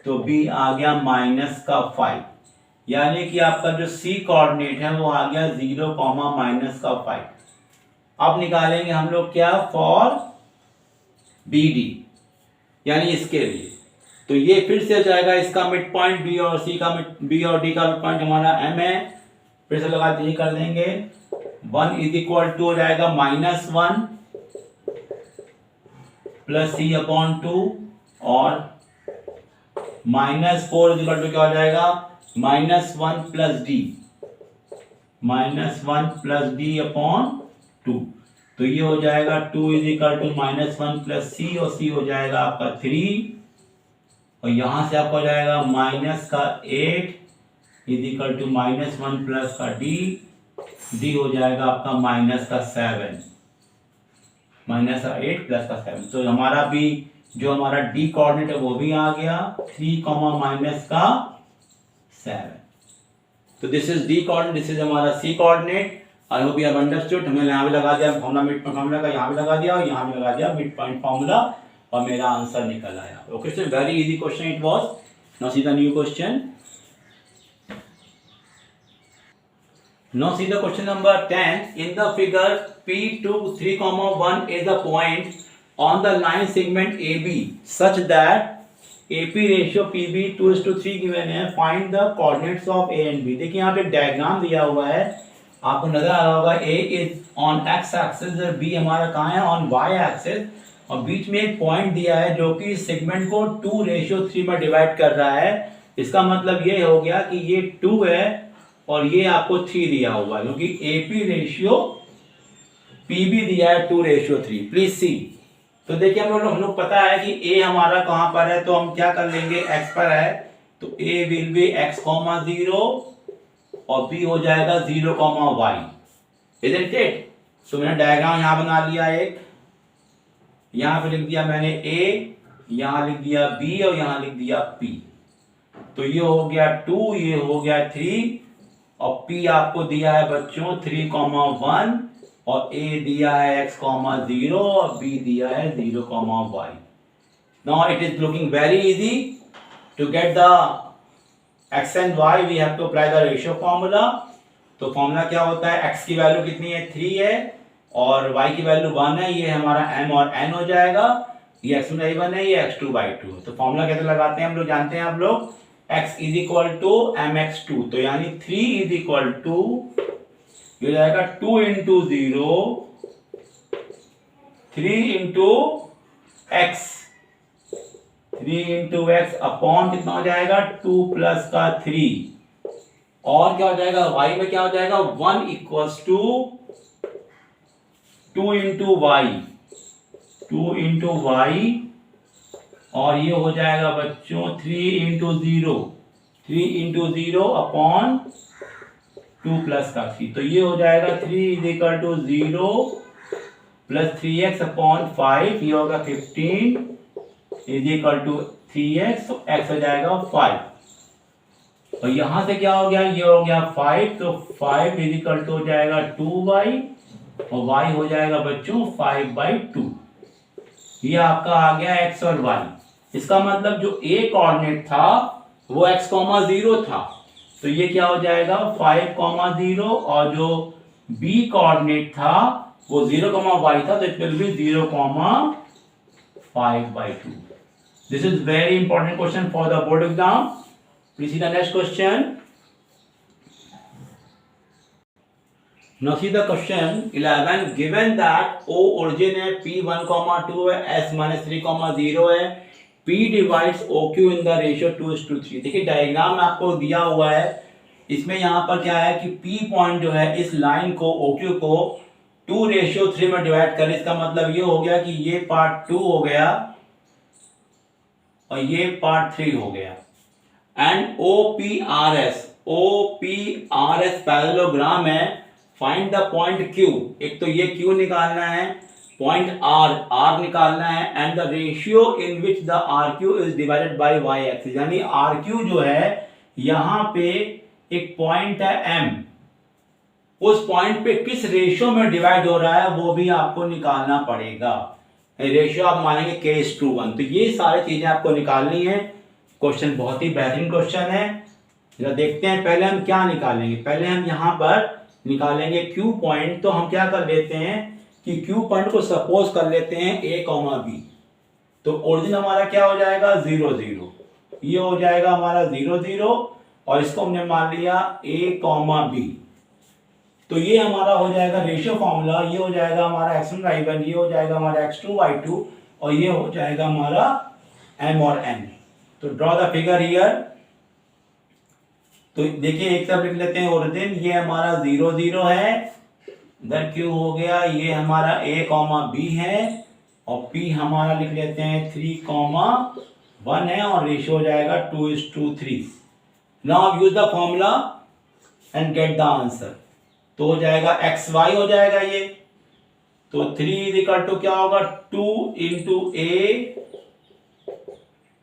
तो b आ गया -5। यानी कि आपका जो C कोऑर्डिनेट है वो आ गया 0, -5। अब निकालेंगे हम लोग क्या, फॉर BD, यानी इसके लिए। तो ये फिर से हो जाएगा इसका मिड पॉइंट B और D का मिड पॉइंट हमारा M है। फिर से लगा ये कर देंगे 1 इज इक्वल टू हो जाएगा -1 प्लस C अपॉन 2 और -4 इज इक्वल टू क्या हो जाएगा, -1 प्लस D अपॉन 2। तो ये हो जाएगा 2 is equal to -1 plus C और C हो जाएगा आपका 3 और यहां से आपको हो जाएगा -8 इज इक्वल टू -1 प्लस का D हो जाएगा आपका -7, -8 प्लस का 7। तो हमारा भी जो हमारा D कोऑर्डिनेट है वो भी आ गया 3, -7। तो this is D coordinate, this is हमारा C coordinate. I hope you have understood. हमने यहाँ भी लगा दिया फॉर्मूला, मिड पॉइंट फॉर्मूला का यहाँ भी लगा दिया और यहाँ भी लगा दिया मिड पॉइंट फॉर्मूला और मेरा आंसर निकल आया। Okay so very easy question it was. Now see the new question. Now see the question number 10। In the figure P2 3,1 is a point on the line segment AB such that AP ratio PB 2:3 given है। Find the coordinates of A and B। देखिए यहाँ पे डायग्राम दिया हुआ है, आपको नजर आ रहा होगा A is on x axis और B हमारा कहाँ है, ऑन y एक्सिस। और बीच में एक पॉइंट दिया है जो कि सेगमेंट को 2:3 में डिवाइड कर रहा है। इसका मतलब ये हो गया कि ये 2 है और ये आपको 3 दिया हुआ है, क्योंकि AP रेशियो PB दिया है 2:3। Please see. तो देखिए हम लोग पता है कि A हमारा कहाँ पर है, तो हम क्या कर लेंगे, x पर है तो A विल बी x, 0 और B हो जाएगा 0, y। Isn't it? तो मैंने डायग्राम यहाँ बना लिया, एक यहाँ पे लिख दिया मैंने A, यहाँ लिख दिया B और यहाँ लिख दिया P। तो ये हो गया 2, ये हो गया 3 और P आपको दिया है बच्चों 3, 1 और A दिया है x, 0 और B दिया है 0, y। Now it is looking very easy to get the x and y, we have to apply the ratio formula। तो फॉर्मूला क्या होता है, x की वैल्यू कितनी है, 3 है और y की वैल्यू 1 है। ये हमारा m और n हो जाएगा, ये x1 है, ये x2/2। तो फॉर्मूला कैसे लगाते हैं हम लोग जानते हैं, आप लोग x is equal to mx2। तो यानी 3 इज इक्वल टू ये हो जाएगा 2 into 0, 3 into x, 3 into x upon कितना हो जाएगा 2 प्लस का 3 और क्या हो जाएगा y में क्या हो जाएगा 1 equals to 2 into y, 2 into y और ये हो जाएगा बच्चों 3 इंटू 0, 3 इंटू 0 अपॉन 2 प्लस का 3, तो ये हो जाएगा 3 is equal to 0 plus 3x upon 5, ये होगा 15 इज इक्वल टू 3x, तो x हो जाएगा 5, और यहां से क्या हो गया, ये हो गया 5, तो 5 इज इक्वल टू हो जाएगा 2y, और y हो जाएगा बच्चों 5/2। ये आपका आ गया x और y। इसका मतलब जो a कोऑर्डिनेट था वो x,0 था, तो ये क्या हो जाएगा 5,0, और जो b कोऑर्डिनेट था वो 0,y था, तो it will be 0,5/2। This is very important question for the board exam. Please see the next question. Now see the question 11, given that O origin है, P1,2 है, S minus 3,0 है, P divides OQ in the ratio 2:3। देखिए डायग्राम आपको दिया हुआ है, इसमें यहाँ पर क्या है कि P पॉइंट जो है इस लाइन को OQ को 2:3 में डिवाइड करे। इसका मतलब ये हो गया कि ये पार्ट 2 हो गया और ये पार्ट 3 हो गया। एंड OPRS पैरेललोग्राम है। फाइंड द पॉइंट Q, एक तो ये Q निकालना है, पॉइंट R निकालना है, and the ratio in which the RQ is divided by y axis, यानी RQ जो है यहाँ पे एक पॉइंट है M, उस पॉइंट पे किस रेशियो में डिवाइड हो रहा है वो भी आपको निकालना पड़ेगा। रेशियो आप मानेंगे k:1, तो ये सारी चीजें आपको निकालनी है। क्वेश्चन बहुत ही बेहतरीन क्वेश्चन है। जरा देखते हैं पहले हम क्या निकालेंगे। पहले हम यहाँ पर निकालेंगे Q पॉइंट, तो हम क्या कर लेते हैं कि Q पॉइंट को सपोज कर लेते हैं A, B, तो ओरिजिन हमारा क्या हो जाएगा 0, 0, ये हो जाएगा हमारा 0, 0, और इसको हमने मान लिया A, B, तो ये हमारा हो जाएगा रेशियो फॉर्मूला, ये हो जाएगा हमारा x1, y1, ये हो जाएगा हमारा x2, y2, और ये हो जाएगा हमारा m और n। तो ड्रॉ द फिगर हियर। तो देखिए एक तरफ लिख लेते हैं ओरिजिन, ये हमारा 0, 0 है, इधर Q हो गया, ये हमारा A, B है, और P हमारा लिख लेते हैं 3,1 है, और रेशियो हो जाएगा 2:3। Now use the formula and gate the answer. तो हो जाएगा XY हो जाएगा ये, तो 3 इज इक्वल टू क्या होगा 2 into A,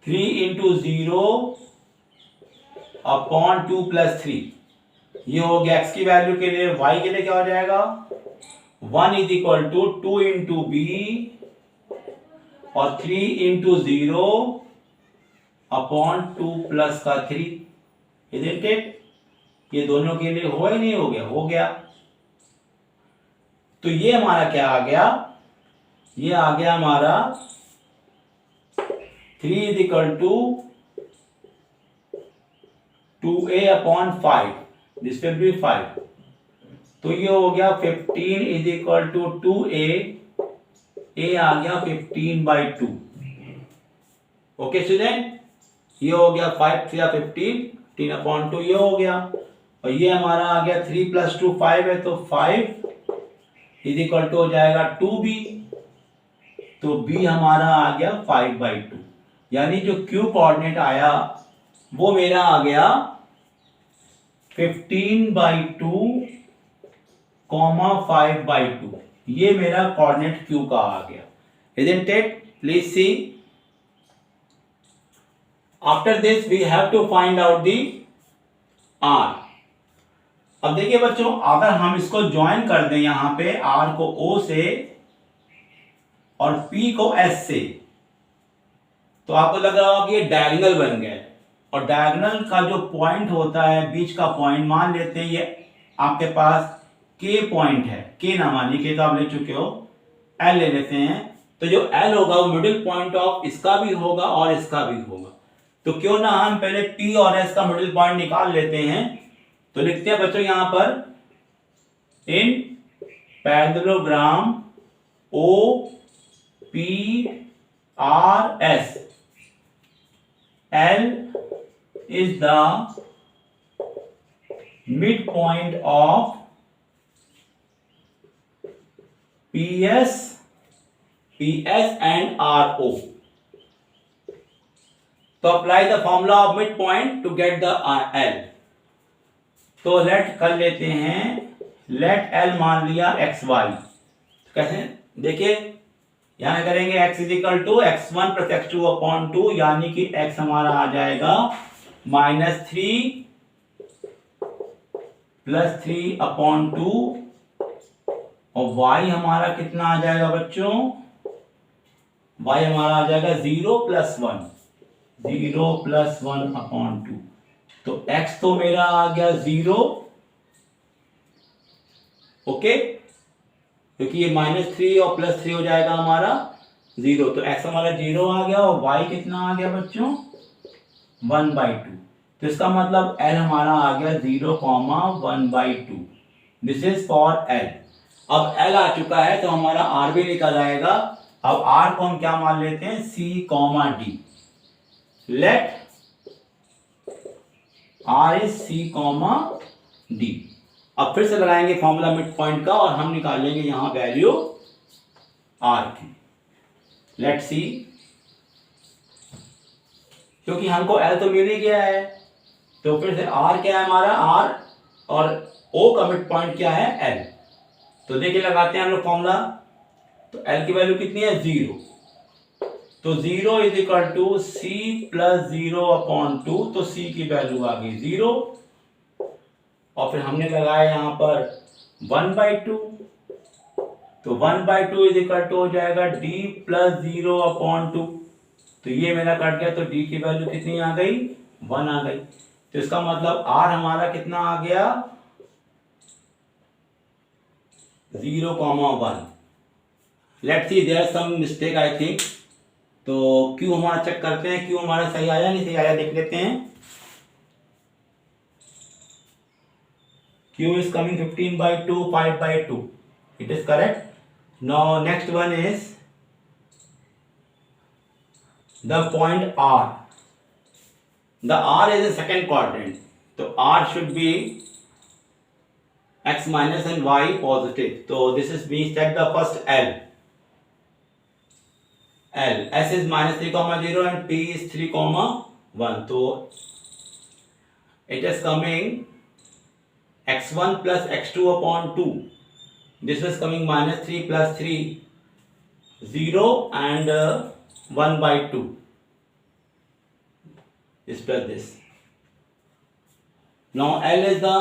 3 into 0 upon 2 plus 3, ये हो गया x की वैल्यू के लिए। y के लिए क्या हो जाएगा 1 is equal to 2 into B और 3 इंटू 0 अपॉन 2 प्लस का 3, इजंट इट? ये दोनों के लिए हुआ ही नहीं, हो गया, हो गया। तो ये हमारा क्या आ गया, ये आ गया हमारा 3 is equal to 2a upon 5, this will be 5, तो ये हो गया 15 is equal to 2a, a आ गया 15/2। ओके स्टूडेंट, ये हो गया 5 3 15, 15 अपॉन 2 ये हो गया, और ये हमारा आ गया 3 प्लस 2 5 है, तो 5 इज इक्वल टू हो जाएगा 2b, तो b हमारा आ गया 5/2, यानी जो q कोऑर्डिनेट आया वो मेरा आ गया 15/2, 5/2, ये मेरा कोऑर्डिनेट q का आ गया, isn't it? Please see. After this we have to find out the r. अब देखिए बच्चों, अगर हम इसको ज्वाइन कर दें यहां पे r को o से और p को s से, तो आपको लग रहा होगा कि ये डायगोनल बन गए, और डायगोनल का जो पॉइंट होता है बीच का पॉइंट, मान लेते हैं ये आपके पास K पॉइंट है, K ना मानिए, K तो आप ले चुके हो, L ले लेते हैं, तो जो L होगा वो मिडिल पॉइंट ऑफ इसका भी होगा और इसका भी होगा, तो क्यों ना हम पहले P और S का मिडिल पॉइंट निकाल लेते हैं। तो लिखते हैं बच्चों यहां पर इन parallelogram OPRS, L is the midpoint of PS and RO. So apply the formula of midpoint to get the L. तो लेट कर लेते हैं, लेट एल मान लिया एक्स वाई। कैसे देखिए, यहां करेंगे x is equal to x one plus x two upon two, यानी कि x हमारा आ जाएगा -3 + 3 अपॉन टू, और y हमारा कितना आ जाएगा बच्चों, y हमारा आ जाएगा 0 + 1, 0 + 1 अपॉन टू। तो x तो मेरा आ गया 0, ओके, क्योंकि ये -3 और +3 हो जाएगा हमारा 0, तो x हमारा 0 आ गया, और y कितना आ गया बच्चों 1/2। तो इसका मतलब l हमारा आ गया 0, 1/2। This is for l। अब l आ चुका है तो हमारा r भी निकल आएगा। अब r को हम क्या मान लेते हैं, c, d। Let r is c, d। अब फिर से लगाएंगे फॉर्मूला मिड पॉइंट का, और हम निकालेंगे यहां वैल्यू r की। लेट सी, क्योंकि हमको l तो मिल ही गया है, तो फिर से r क्या है हमारा, r और o का मिड पॉइंट क्या है, l। तो देखिए लगाते हैं हम लोग फॉर्मूला, तो l की वैल्यू कितनी है, 0। तो 0 = c + 0 अपॉन 2, तो c की वैल्यू आ गई 0, और फिर हमने लगाया यहां पर 1/2, तो 1/2 = हो जाएगा d + 0 अपॉन 2। तो ये मेरा कट गया, तो d की वैल्यू कितनी आ गई, 1 आ गई। तो इसका मतलब r हमारा कितना आ गया, 0, 1। Let's see there some mistake I think. तो q हमारा चेक करते हैं, q हमारा सही आया नहीं सही आया देख लेते हैं। q is coming 15/2, 5/2. It is correct. Now next one is the point R. The R is the second quadrant. So R should be x minus and y positive. So this is, we set the first L. S is -3, 0 and P is 3, 1. So it is coming x1 plus x2 upon 2. This is coming -3 + 3, 0 and 1/2. This plus this. Now L is the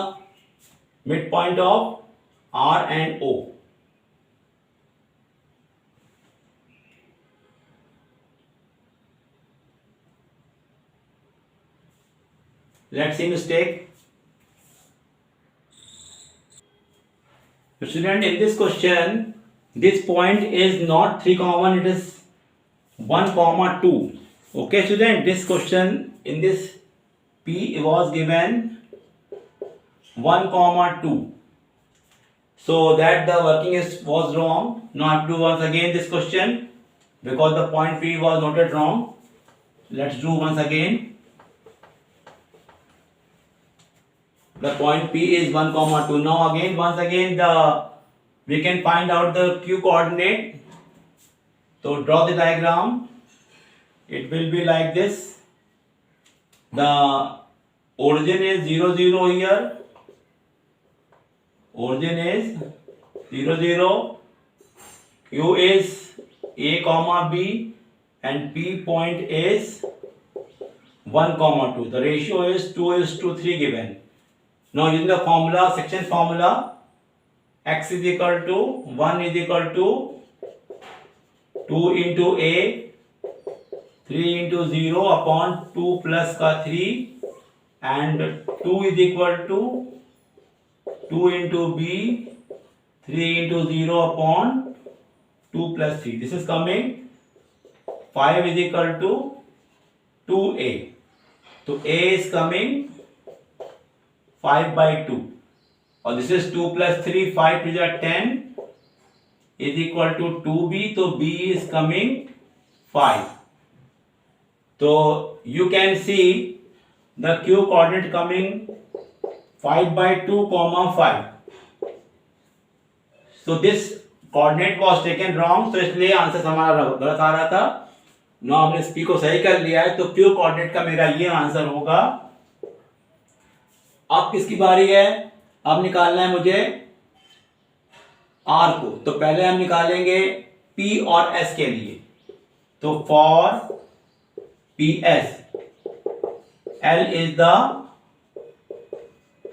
midpoint of R and O. Let's see mistake. Student, in this question, this point is not 3, 1, it is 1, 2. Okay, student, this question in this P was given 1, 2. So that the working was wrong. Now I have to do once again this question because the point P was noted wrong. Let's do once again. The point P is 1, 2. Now again, once again, we can find out the q coordinate. So draw the diagram. It will be like this. The origin is 0, 0 here. Origin is 0, 0. Q is A, B, and P point is 1, 2. The ratio is 2:3 given. Now using the formula, section formula, x is equal to 1 is equal to 2 into A, 3 into 0 upon 2 plus का 3, and 2 is equal to 2 into B, 3 into 0 upon 2 plus 3. This is coming 5 is equal to 2A. So A is coming 5/2, और this is 2 plus 3, 5 to the 10 is equal to 2B. तो B is coming 5. So you can see the q coordinate coming 5/2, 5. So this coordinate was taken wrong, so इसलिए आंसर हमारा गलत आ रहा था। now हमने P को सही कर लिया है, तो q coordinate का मेरा ये आंसर होगा अब किसकी बारी है? अब निकालना है मुझे आर को। तो पहले हम निकालेंगे पी और एस के लिए। तो for P S L is the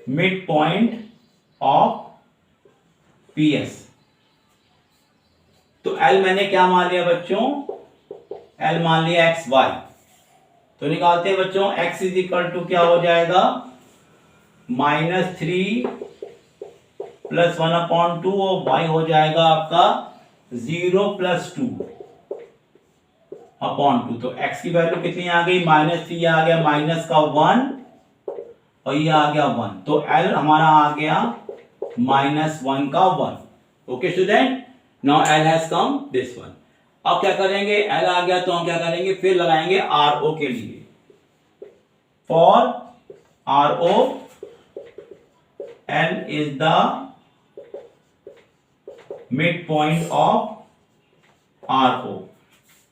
mid point of P S. तो एल मैंने क्या मान लिया बच्चों? एल मान लिया एक्स वाई। तो निकालते हैं बच्चों, x इज इक्वल टू क्या हो जाएगा? -3 + 1/2 और y हो जाएगा आपका 0 + 2/2। तो x की वैल्यू कितनी आ गई? -3 आ गया, -1 और ये आ गया 1। तो l हमारा आ गया -1 का 1। Okay student, now l has come this one. अब क्या करेंगे? l आ गया तो हम क्या करेंगे? फिर लगाएंगे ro के लिए। For ro l is the mid point of ro।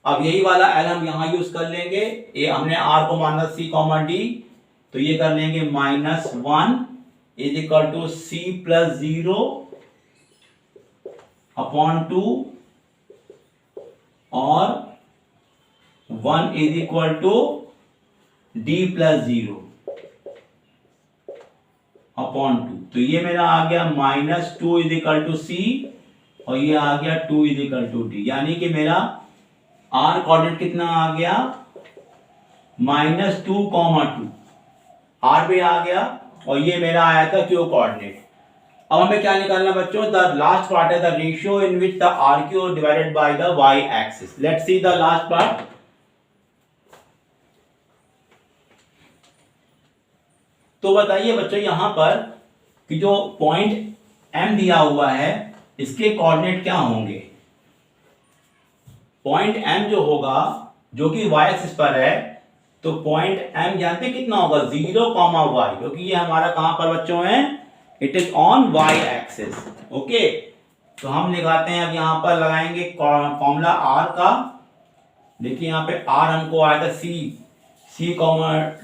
अब यही वाला l हम यहां यूज कर लेंगे। ये हमने r को माना c, d, तो ये कर लेंगे -1 इज इक्वल टू c + 0/2 और 1 इज इक्वल टू d + 0/2। तो ये मेरा आ गया -2 इज इक्वल टू c और ये आ गया 2 इज इक्वल टू d। यानी कि मेरा r कोऑर्डिनेट कितना आ गया? -2, 2 r भी आ गया और ये मेरा आया था q कोऑर्डिनेट। अब हमें क्या निकालना बच्चों? द लास्ट पार्ट है the ratio in which the R Q divided by the y axis. Let's see the last part. तो बताइए बच्चों यहां पर कि जो पॉइंट m दिया हुआ है इसके कोऑर्डिनेट क्या होंगे? पॉइंट m जो होगा, जो कि y एक्सिस पर है, तो पॉइंट m जानते कितना होगा? 0, y, क्योंकि ये हमारा कहां पर बच्चों है? It is on y axis. Okay, तो हम लगाते हैं, अब यहां पर लगाएंगे फॉर्मूला r का। देखिए यहां पे r हमको आया था c,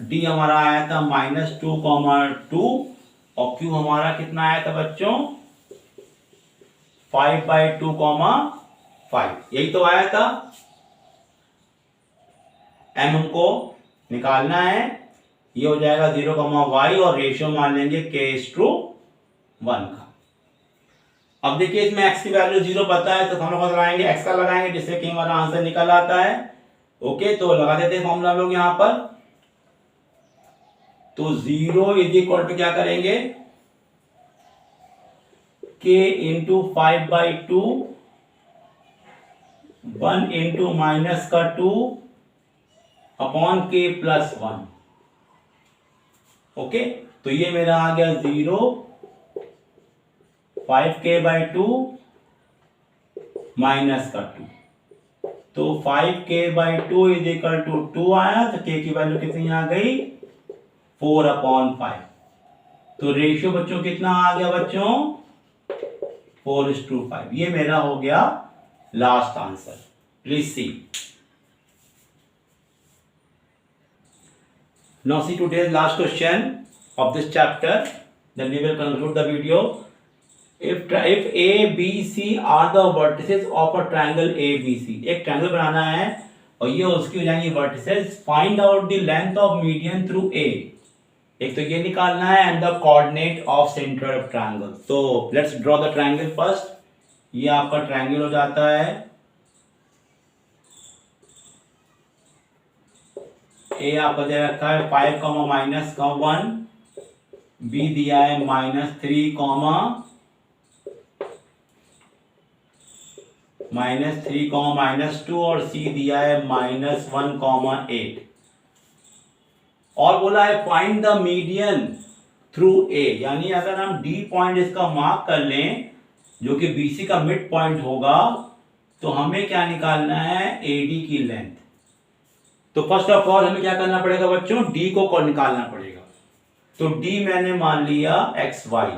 d हमारा आया था -2, 2 और q हमारा कितना आया था बच्चों? 5/2, 5। यही तो आया था। m हमको निकालना है, ये हो जाएगा 0, y और रेशियो मान लेंगे k:1 का। अब देखिए इसमें x की वैल्यू 0 पता है, तो हम लोग लगाएंगे x का लगाएंगे, जिससे कि हमारा आंसर निकल आता है। ओके, तो लगा देते हैं फॉर्मूला लोग यहां पर। तो 0 इज इक्वल टू क्या करेंगे? k × 5/2 1 × -2 upon k + 1। ओके, तो ये मेरा आ गया 0, 5k/2 -2। तो 5k/2 इज इक्वल टू 2 आया, तो k की वैल्यू कितनी आ गई? 4/5। तो रेशियो बच्चों कितना आ गया बच्चों? 4:5। ये मेरा हो गया last answer. Please see. Now see today's last question of this chapter. Then we will conclude the video. If A, B, C are the vertices of a triangle ABC, एक ट्रायंगल बनाना है और ये उसकी हो जाएंगी vertices. Find out the length of median through A. एक तो ये निकालना है and the coordinate of center of triangle. So let's draw the triangle first. ये आपका ट्रायंगल हो जाता है। ए आपका दे रखा है 5, -1, बी दिया है -3, -2 और सी दिया है -1, 8। और बोला है find the median through a, यानी अगर हम डी पॉइंट इसका मार्क कर लें जो कि बीसी का मिड पॉइंट होगा, तो हमें क्या निकालना है? एडी की लेंथ। तो फर्स्ट ऑफ ऑल हमें क्या करना पड़ेगा बच्चों? डी को निकालना पड़ेगा। तो डी मैंने मान लिया XY।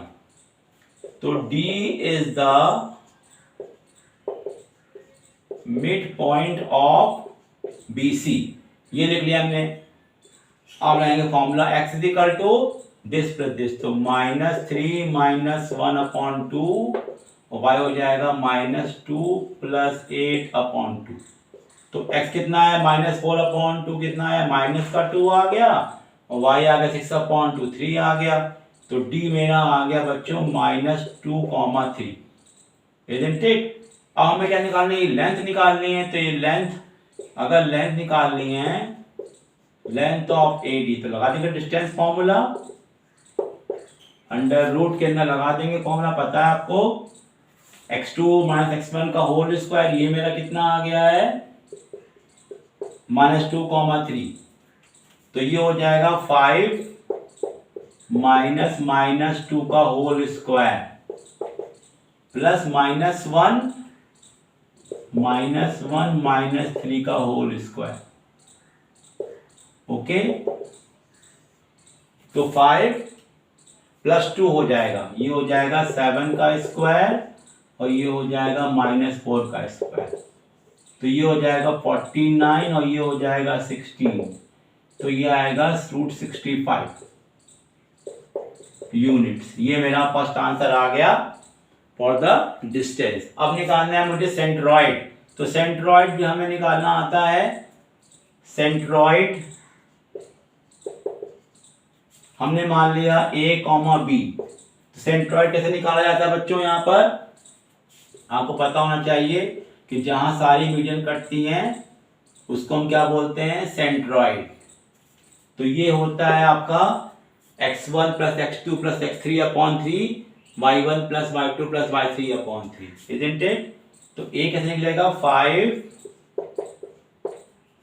तो D is the mid point of BC। ये लिख लिया हमने। अब लगाएंगे formula x is equal to this plus this, तो -3 -1/2 और y हो जाएगा -2 + 8/2। तो x कितना है, -4/2 कितना है, माइनस का 2 आ गया और y आ गया 6/2, 3 आ गया। तो d मेरा आ गया बच्चों -2, 3, इजंट इट। अब हमें क्या निकालनी है, लेंथ निकालनी है। तो ये लेंथ, अगर लेंथ निकालनी है, लेंथ ऑफ AD, तो लगा देंगे डिस्टेंस फॉर्मूला, अंडर रूट के अंदर लगा देंगे फॉर्मूला, पता है आपको, x2 - x1 का होल स्क्वायर। ये मेरा कितना आ गया है, -2, 3। तो ये हो जाएगा 5 -2 का होल स्क्वायर प्लस -1 -3 का होल स्क्वायर। ओके, तो 5 + 2 हो जाएगा, ये हो जाएगा 7 का स्क्वायर और ये हो जाएगा -4 का स्क्वायर। तो ये हो जाएगा 49 और ये हो जाएगा 16। तो ये आएगा √65 यूनिट्स। ये मेरा फर्स्ट आंसर आ गया फॉर द डिस्टेंस। अब निकालना है मुझे सेंट्रॉइड। तो सेंट्रॉइड भी हमें निकालना आता है। सेंट्रॉइड हमने मान लिया A, B। सेंट्रॉइड कैसे निकाला जाता है बच्चों, यहाँ पर आपको पता होना चाहिए कि जहां सारी मीडियन कटती हैं उसको हम क्या बोलते हैं, सेंट्रॉइड। तो ये होता है आपका x1 + x2 + x3/3, y1 + y2 + y3/3, isn't it. तो A कैसे निकलेगा, 5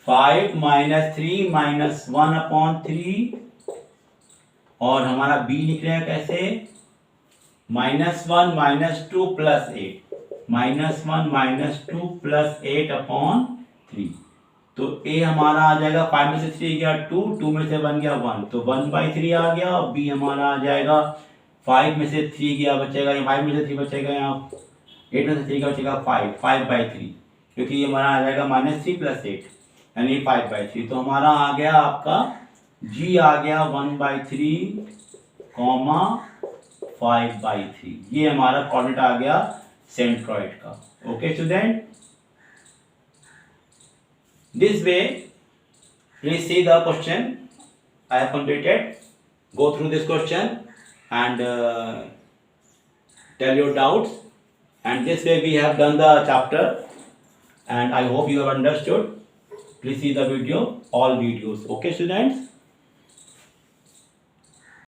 -3 -1/3 और हमारा B निकलेगा कैसे, -1 -2 + 8, -1 -2 + 8/3। तो A हमारा आ जाएगा 5 में से 3 गया 2, 2 में से 1 गया 1, तो 1/3 आ गया। और B हमारा आ जाएगा 5 में से 3 गया बचेगा, 5 में से 3 बचेगा, यहाँ 8 में से 3 का बचेगा 5/3, क्योंकि ये हमारा आ जाएगा -3 + 8 यानी 5/3। तो हमारा आ गया आपका G आ गया 1/3, 5/3। ये हमारा कोऑर्डिनेट आ गया सेंट्रॉइड का। Okay student, this way please see the question I have completed. Go through this question and tell your doubts, and this way we have done the chapter and I hope you have understood. Please see the video, all videos. Okay students.